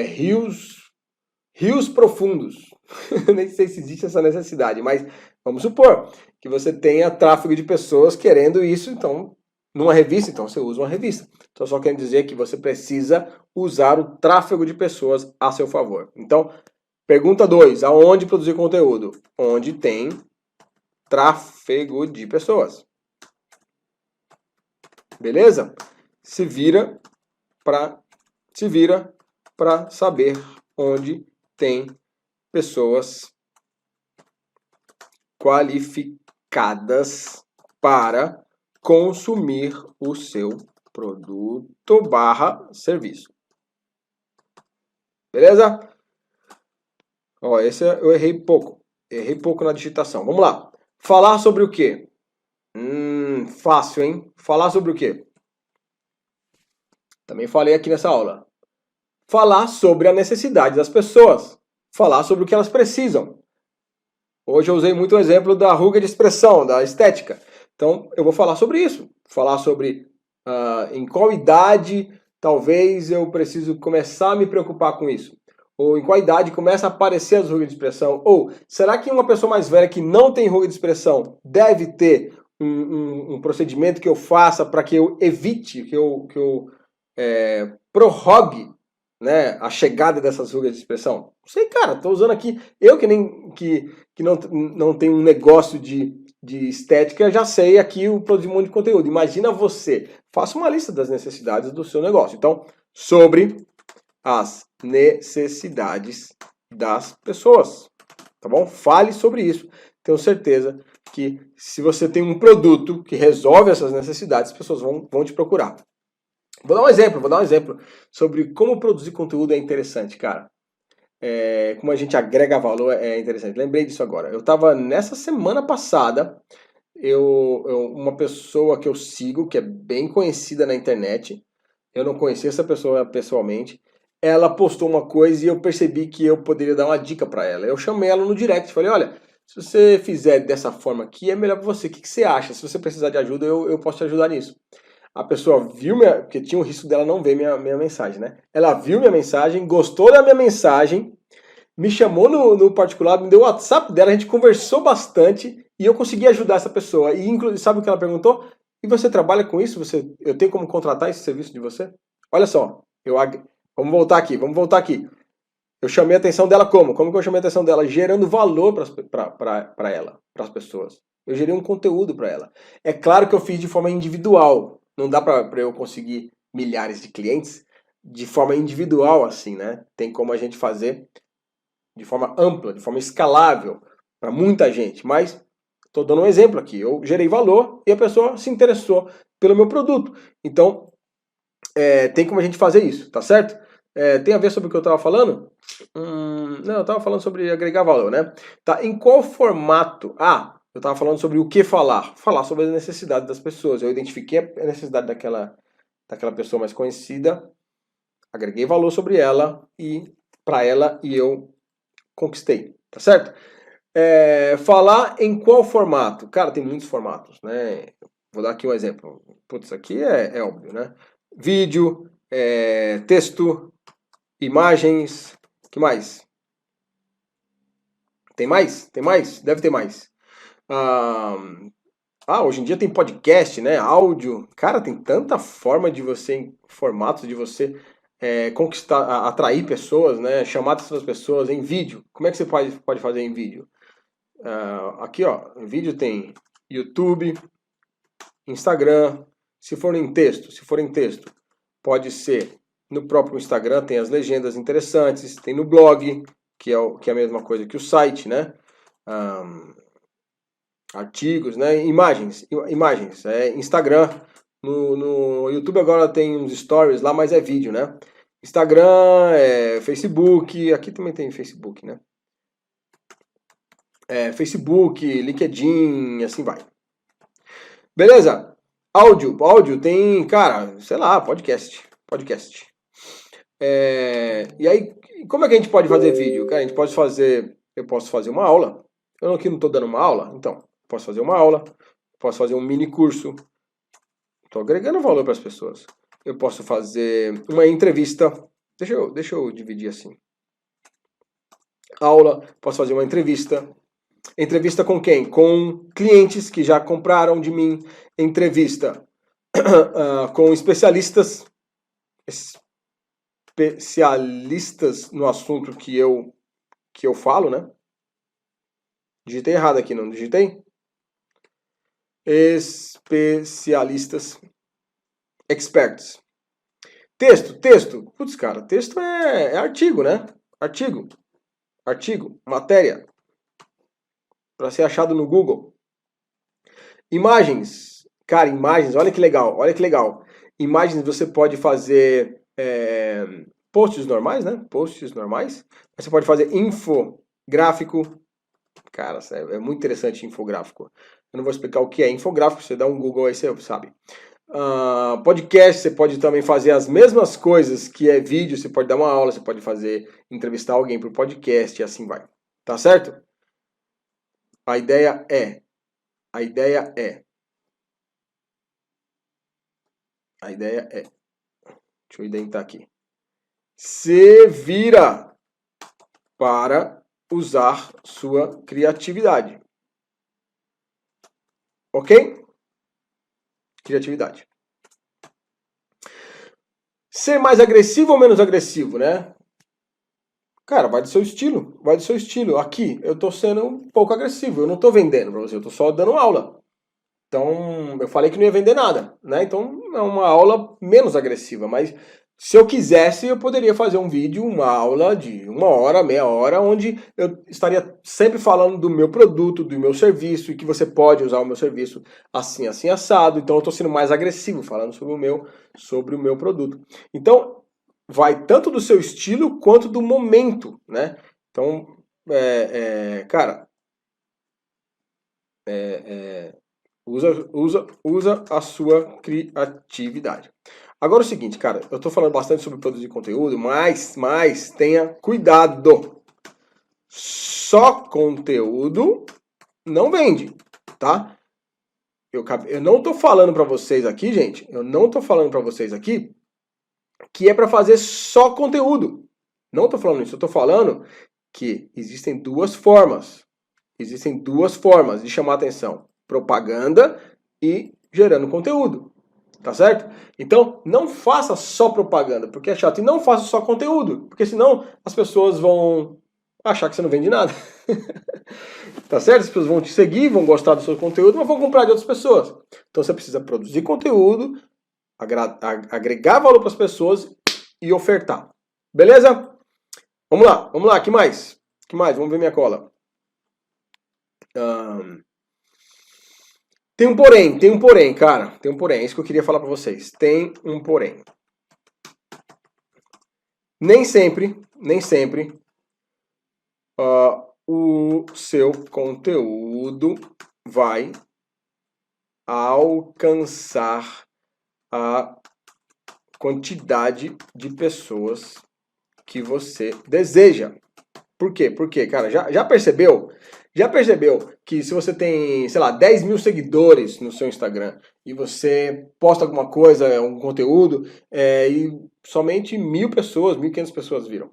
rios profundos. Nem sei se existe essa necessidade, mas vamos supor que você tenha tráfego de pessoas querendo isso, então, numa revista, então você usa uma revista. Então, só quero dizer que você precisa usar o tráfego de pessoas a seu favor. Então, pergunta 2, aonde produzir conteúdo? Onde tem tráfego de pessoas. Beleza? Se vira para saber onde tem pessoas qualificadas para consumir o seu produto barra serviço. Beleza? Ó, esse eu errei pouco. Errei pouco na digitação. Vamos lá. Falar sobre o quê? Fácil, hein? Falar sobre o quê? Também falei aqui nessa aula. Falar sobre a necessidade das pessoas. Falar sobre o que elas precisam. Hoje eu usei muito o exemplo da ruga de expressão, da estética. Então, eu vou falar sobre isso. Falar sobre em qual idade talvez eu preciso começar a me preocupar com isso. Ou em qual idade começa a aparecer as rugas de expressão. Ou será que uma pessoa mais velha que não tem ruga de expressão deve ter um procedimento que eu faça para que eu evite, que eu prorrogue, né, a chegada dessas rugas de expressão? Não sei, cara, tô usando aqui. Eu que não tenho um negócio de estética, já sei aqui o produzir um monte de conteúdo. Imagina você. Faça uma lista das necessidades do seu negócio. Então, sobre as necessidades das pessoas, tá bom? Fale sobre isso. Tenho certeza que se você tem um produto que resolve essas necessidades, as pessoas vão te procurar. Vou dar um exemplo sobre como produzir conteúdo é interessante, cara. Como a gente agrega valor é interessante. Lembrei disso agora. Eu estava nessa semana passada, uma pessoa que eu sigo, que é bem conhecida na internet, eu não conhecia essa pessoa pessoalmente, ela postou uma coisa e eu percebi que eu poderia dar uma dica para ela. Eu chamei ela no direct, falei, olha, se você fizer dessa forma aqui, é melhor para você. O que você acha? Se você precisar de ajuda, eu posso te ajudar nisso. A pessoa viu porque tinha o risco dela não ver minha mensagem, né? Ela viu minha mensagem, gostou da minha mensagem, me chamou no particular, me deu o WhatsApp dela, a gente conversou bastante e eu consegui ajudar essa pessoa. E inclusive, sabe o que ela perguntou? E você trabalha com isso? Eu tenho como contratar esse serviço de você? Olha só, vamos voltar aqui. Eu chamei a atenção dela como? Como que eu chamei a atenção dela? Gerando valor para ela, para as pessoas. Eu gerei um conteúdo para ela. É claro que eu fiz de forma individual. Não dá para eu conseguir milhares de clientes de forma individual assim, né? Tem como a gente fazer de forma ampla, de forma escalável para muita gente. Mas estou dando um exemplo aqui. Eu gerei valor e a pessoa se interessou pelo meu produto. Então, tem como a gente fazer isso, tá certo? Tem a ver sobre o que eu estava falando? Não, eu estava falando sobre agregar valor, né? Tá, em qual formato? Eu estava falando sobre o que falar. Falar sobre as necessidades das pessoas. Eu identifiquei a necessidade daquela pessoa mais conhecida, agreguei valor sobre ela e para ela e eu conquistei, tá certo? Falar em qual formato? Cara, tem muitos formatos, né? Vou dar aqui um exemplo. Putz, isso aqui é óbvio, né? Vídeo, texto, imagens, que mais? Tem mais? Tem mais? Deve ter mais. Hoje em dia tem podcast, né? Áudio. Cara, tem tanta forma de você, formatos de você conquistar, atrair pessoas, né? Chamar essas pessoas em vídeo. Como é que você pode fazer em vídeo? Aqui, ó, em vídeo tem YouTube, Instagram. Se for em texto, pode ser no próprio Instagram, tem as legendas interessantes, tem no blog, que é a mesma coisa que o site, né? Artigos, né? Imagens, Instagram, No YouTube agora tem uns stories lá, mas é vídeo, né? Instagram, Facebook, aqui também tem Facebook, né? Facebook, LinkedIn, assim vai. Beleza? Áudio tem, cara, sei lá, podcast. E aí, como é que a gente pode fazer vídeo? Cara, eu posso fazer uma aula. Eu aqui não estou dando uma aula, então, posso fazer uma aula, posso fazer um mini curso. Estou agregando valor para as pessoas. Eu posso fazer uma entrevista. Deixa eu dividir assim. Aula, posso fazer uma entrevista. Entrevista com quem? Com clientes que já compraram de mim. Entrevista com especialistas no assunto que eu falo, né? Digitei errado aqui, não digitei? Especialistas, experts. Texto. Putz, cara, texto é artigo, né? Artigo, matéria, para ser achado no Google. Imagens, cara, olha que legal. Imagens você pode fazer posts normais, né? Você pode fazer infográfico. Cara, é muito interessante infográfico. Eu não vou explicar o que é infográfico, você dá um Google aí, você sabe. Podcast, você pode também fazer as mesmas coisas que é vídeo, você pode dar uma aula, você pode entrevistar alguém por podcast e assim vai. Tá certo? A ideia é. Deixa eu identar aqui. Se vira para usar sua criatividade. Ok? Criatividade. Ser mais agressivo ou menos agressivo, né? Cara, vai do seu estilo. Aqui, eu tô sendo um pouco agressivo. Eu não tô vendendo pra você, eu tô só dando aula. Então, eu falei que não ia vender nada, né? Então, é uma aula menos agressiva. Mas, se eu quisesse, eu poderia fazer um vídeo, uma aula de 1 hora, meia hora, onde eu estaria sempre falando do meu produto, do meu serviço, e que você pode usar o meu serviço assim, assim, assado. Então, eu tô sendo mais agressivo, falando sobre o meu produto. Então, vai tanto do seu estilo quanto do momento, né? Então, cara, usa a sua criatividade. Agora é o seguinte, cara, eu tô falando bastante sobre produzir conteúdo, mas tenha cuidado. Só conteúdo não vende, tá? Eu não tô falando para vocês aqui, gente, que é para fazer só conteúdo. Não tô falando isso, eu tô falando que existem duas formas de chamar atenção: propaganda e gerando conteúdo. Tá certo? Então, não faça só propaganda, porque é chato. E não faça só conteúdo, porque senão as pessoas vão achar que você não vende nada. Tá certo? As pessoas vão te seguir, vão gostar do seu conteúdo, mas vão comprar de outras pessoas. Então, você precisa produzir conteúdo, agregar valor para as pessoas e ofertar. Beleza? Vamos lá. Que mais? Vamos ver minha cola. Tem um porém, cara. É isso que eu queria falar para vocês. Tem um porém. Nem sempre, o seu conteúdo vai alcançar a quantidade de pessoas que você deseja. Por quê? Porque, cara, já percebeu? Já percebeu que se você tem, sei lá, 10 mil seguidores no seu Instagram e você posta alguma coisa, um conteúdo, e somente 1.000 pessoas, 1.500 pessoas viram?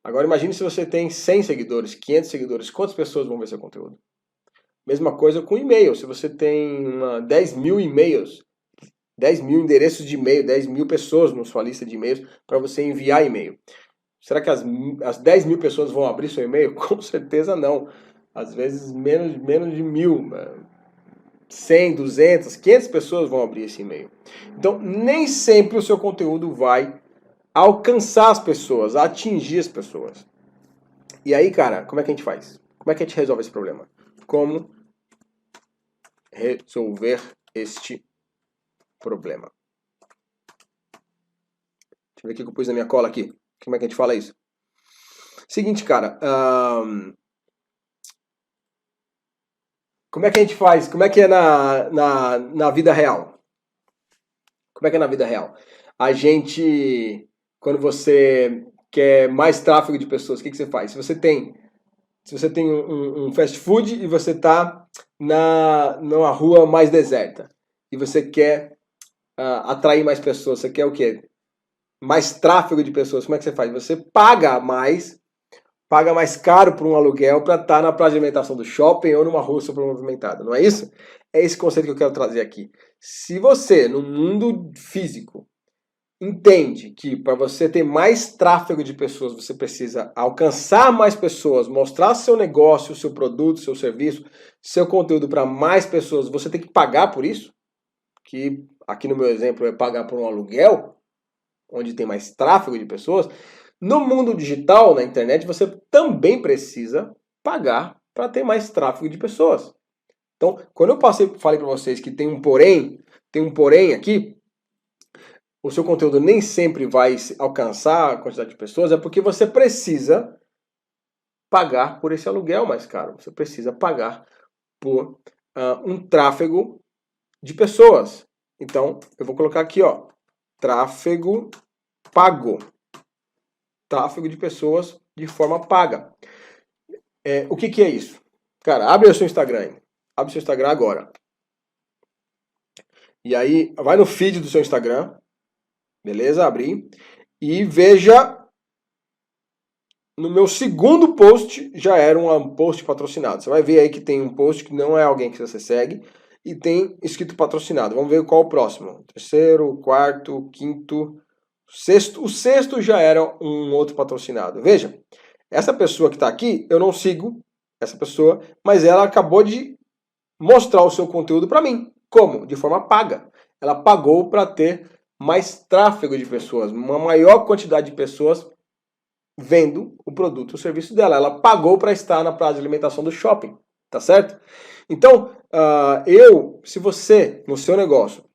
Agora imagine se você tem 100 seguidores, 500 seguidores, quantas pessoas vão ver seu conteúdo? Mesma coisa com e-mail, se você tem 10 mil e-mails, 10 mil endereços de e-mail, 10 mil pessoas na sua lista de e-mails para você enviar e-mail. Será que as 10 mil pessoas vão abrir seu e-mail? Com certeza não. Às vezes menos de 1.000, 100, 200, 500 pessoas vão abrir esse e-mail. Então, nem sempre o seu conteúdo vai alcançar as pessoas, atingir as pessoas. E aí, cara, como é que a gente faz? Como resolve esse problema? Como resolver este problema. Deixa eu ver o que eu pus na minha cola aqui. Como é que a gente fala isso? Seguinte, cara. Como é que a gente faz? Como é que é na vida real? Como é que é na vida real? A gente, quando você quer mais tráfego de pessoas, o que você faz? Se você tem um fast food e você está numa rua mais deserta e você quer atrair mais pessoas, você quer o quê? Mais tráfego de pessoas, como é que você faz? Você paga mais caro por um aluguel para estar na praça de alimentação do shopping ou numa rua super movimentada, não é isso? É esse conceito que eu quero trazer aqui. Se você, no mundo físico, entende que para você ter mais tráfego de pessoas, você precisa alcançar mais pessoas, mostrar seu negócio, seu produto, seu serviço, seu conteúdo para mais pessoas, você tem que pagar por isso, que aqui no meu exemplo é pagar por um aluguel, onde tem mais tráfego de pessoas. No mundo digital, na internet, você também precisa pagar para ter mais tráfego de pessoas. Então, quando eu falei para vocês que tem um porém aqui, o seu conteúdo nem sempre vai alcançar a quantidade de pessoas, é porque você precisa pagar por esse aluguel mais caro. Você precisa pagar por um tráfego de pessoas. Então, eu vou colocar aqui, ó, tráfego pago. Tráfego de pessoas de forma paga. O que é isso? Cara, abre o seu Instagram. Abre o seu Instagram agora. E aí, vai no feed do seu Instagram. Beleza? Abri. E veja, no meu segundo post, já era um post patrocinado. Você vai ver aí que tem um post que não é alguém que você segue e tem escrito patrocinado. Vamos ver qual o próximo. Terceiro, quarto, quinto, sexto. O sexto já era um outro patrocinado. Veja, essa pessoa que está aqui, eu não sigo essa pessoa, mas ela acabou de mostrar o seu conteúdo para mim. Como? De forma paga. Ela pagou para ter mais tráfego de pessoas, uma maior quantidade de pessoas vendo o produto ou serviço dela. Ela pagou para estar na praça de alimentação do shopping, tá certo? Então, se você, no seu negócio,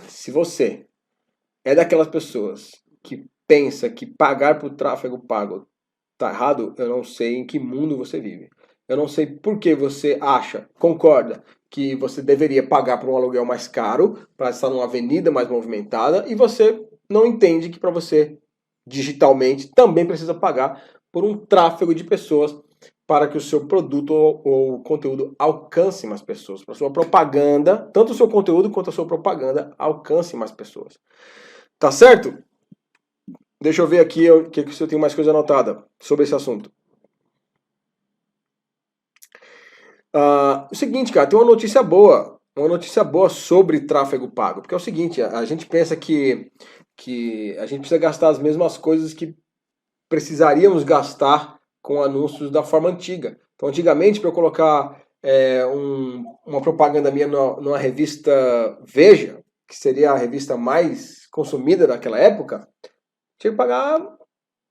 se você é daquelas pessoas que pensa que pagar por tráfego pago tá errado, eu não sei em que mundo você vive. Eu não sei por que você concorda que você deveria pagar por um aluguel mais caro para estar numa avenida mais movimentada e você não entende que para você digitalmente também precisa pagar por um tráfego de pessoas para que o seu produto ou conteúdo alcance mais pessoas, para a sua propaganda, tanto o seu conteúdo quanto a sua propaganda alcance mais pessoas. Tá certo? Deixa eu ver aqui se eu tenho mais coisa anotada sobre esse assunto. O seguinte, cara, tem uma notícia boa sobre tráfego pago, porque é o seguinte, a gente pensa que a gente precisa gastar as mesmas coisas que precisaríamos gastar com anúncios da forma antiga. Então, antigamente, para eu colocar uma propaganda minha numa revista Veja, que seria a revista mais consumida daquela época, tinha que pagar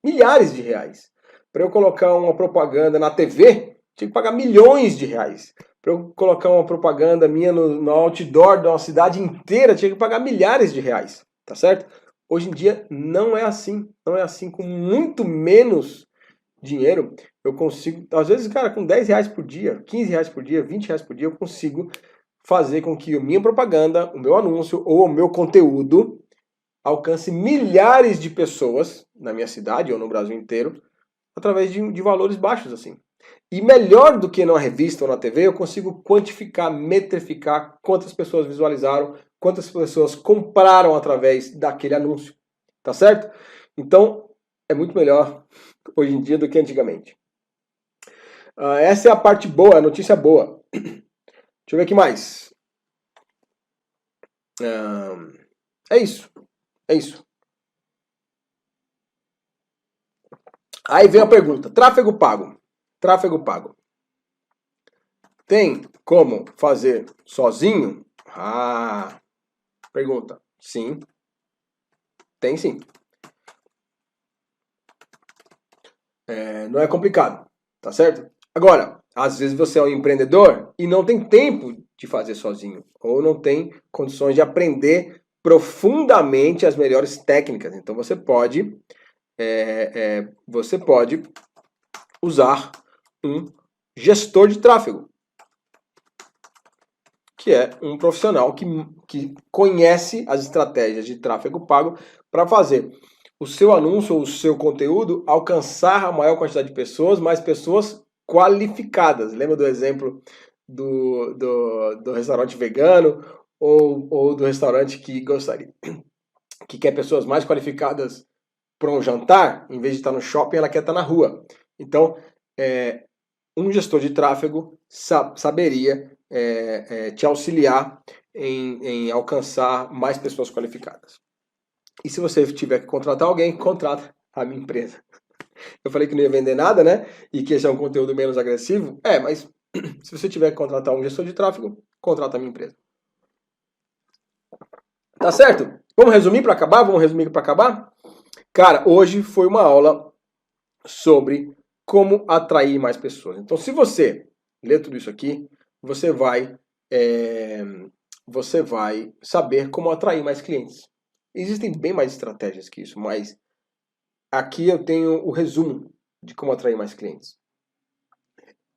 milhares de reais. Para eu colocar uma propaganda na TV, tinha que pagar milhões de reais. Para eu colocar uma propaganda minha no outdoor de uma cidade inteira, tinha que pagar milhares de reais, tá certo? Hoje em dia não é assim. Não é assim. Com muito menos dinheiro, eu consigo, às vezes, cara, com 10 reais por dia, 15 reais por dia, 20 reais por dia, eu consigo fazer com que a minha propaganda, o meu anúncio ou o meu conteúdo alcance milhares de pessoas na minha cidade ou no Brasil inteiro através de valores baixos assim. E melhor do que na revista ou na TV, eu consigo quantificar, metrificar quantas pessoas visualizaram, quantas pessoas compraram através daquele anúncio. Tá certo? Então, é muito melhor hoje em dia do que antigamente. Essa é a parte boa, a notícia boa. Deixa eu ver o que mais. É isso. É isso. Aí vem a pergunta: tráfego pago. Tráfego pago. Tem como fazer sozinho? Pergunta. Sim. Tem sim. Não é complicado, tá certo? Agora, às vezes você é um empreendedor e não tem tempo de fazer sozinho, ou não tem condições de aprender profundamente as melhores técnicas. Então você pode usar um gestor de tráfego, que é um profissional que conhece as estratégias de tráfego pago para fazer o seu anúncio ou o seu conteúdo alcançar a maior quantidade de pessoas, mas pessoas qualificadas. Lembra do exemplo do restaurante vegano ou do restaurante que quer pessoas mais qualificadas para um jantar? Em vez de estar no shopping, ela quer estar na rua. Então, um gestor de tráfego saberia te auxiliar em alcançar mais pessoas qualificadas. E se você tiver que contratar alguém, contrata a minha empresa. Eu falei que não ia vender nada, né? E que esse é um conteúdo menos agressivo. Mas se você tiver que contratar um gestor de tráfego, contrata a minha empresa. Tá certo? Vamos resumir para acabar? Cara, hoje foi uma aula sobre como atrair mais pessoas. Então, se você ler tudo isso aqui, você vai saber como atrair mais clientes. Existem bem mais estratégias que isso, mas aqui eu tenho o resumo de como atrair mais clientes.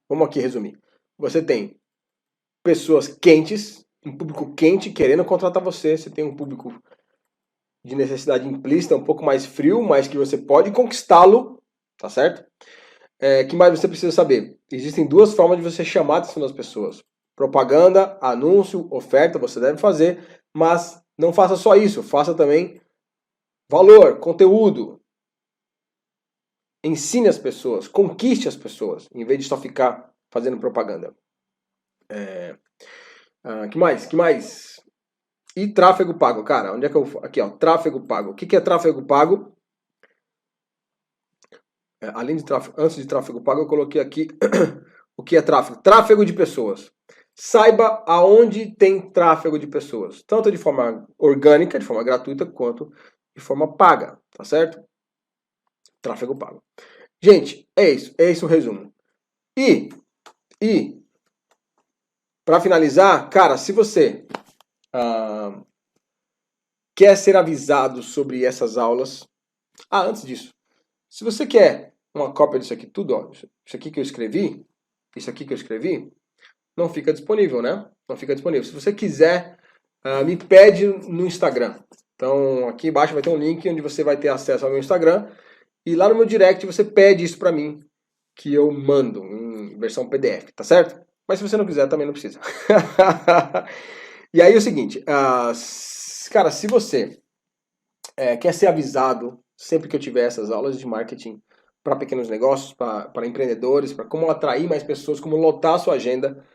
Vamos aqui resumir. Você tem pessoas quentes, um público quente querendo contratar você. Você tem um público de necessidade implícita, um pouco mais frio, mas que você pode conquistá-lo, tá certo? Que mais você precisa saber? Existem duas formas de você chamar a atenção das pessoas. Propaganda, anúncio, oferta, você deve fazer, mas não faça só isso, faça também valor, conteúdo. Ensine as pessoas, conquiste as pessoas, em vez de só ficar fazendo propaganda. Que mais? E tráfego pago, cara, onde é que eu... Aqui, ó, tráfego pago. O que é tráfego pago? Antes de tráfego pago, eu coloquei aqui o que é tráfego. Tráfego de pessoas. Saiba aonde tem tráfego de pessoas, tanto de forma orgânica, de forma gratuita, quanto de forma paga, tá certo? Tráfego pago. Gente, é isso o resumo. E para finalizar, cara, se você quer ser avisado sobre essas aulas, antes disso, se você quer uma cópia disso aqui tudo, ó, isso aqui que eu escrevi, não fica disponível, né? Não fica disponível. Se você quiser, me pede no Instagram. Então, aqui embaixo vai ter um link onde você vai ter acesso ao meu Instagram. E lá no meu direct você pede isso pra mim, que eu mando em versão PDF, tá certo? Mas se você não quiser, também não precisa. E aí é o seguinte, cara, se você quer ser avisado sempre que eu tiver essas aulas de marketing para pequenos negócios, para empreendedores, para como atrair mais pessoas, como lotar a sua agenda,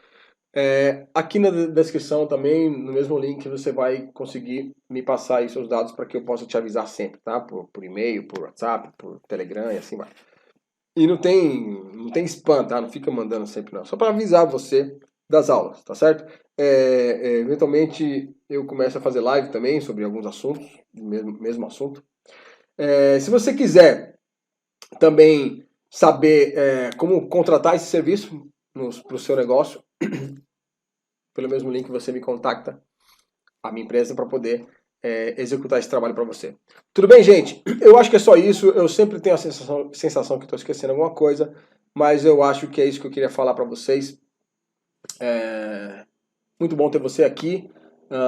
aqui na descrição também, no mesmo link, você vai conseguir me passar aí seus dados para que eu possa te avisar sempre, tá? Por e-mail, por WhatsApp, por Telegram e assim vai. E não tem spam, tá? Não fica mandando sempre não. Só para avisar você das aulas, tá certo? Eventualmente eu começo a fazer live também sobre alguns assuntos, mesmo assunto. Se você quiser também saber como contratar esse serviço para o seu negócio, pelo mesmo link você me contacta a minha empresa para poder executar esse trabalho para você. Tudo bem, gente? Eu acho que é só isso. Eu sempre tenho a sensação que estou esquecendo alguma coisa, mas eu acho que é isso que eu queria falar para vocês. Muito bom ter você aqui.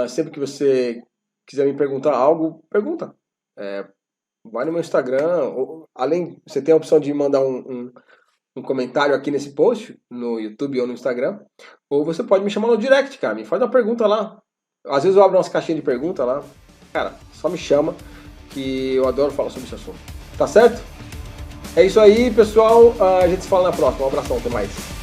Sempre que você quiser me perguntar algo, pergunta. Vai no meu Instagram. Você tem a opção de mandar um comentário aqui nesse post, no YouTube ou no Instagram. Ou você pode me chamar no direct, cara. Me faz uma pergunta lá. Às vezes eu abro umas caixinhas de pergunta lá. Cara, só me chama que eu adoro falar sobre esse assunto. Tá certo? É isso aí, pessoal. A gente se fala na próxima. Um abração, até mais.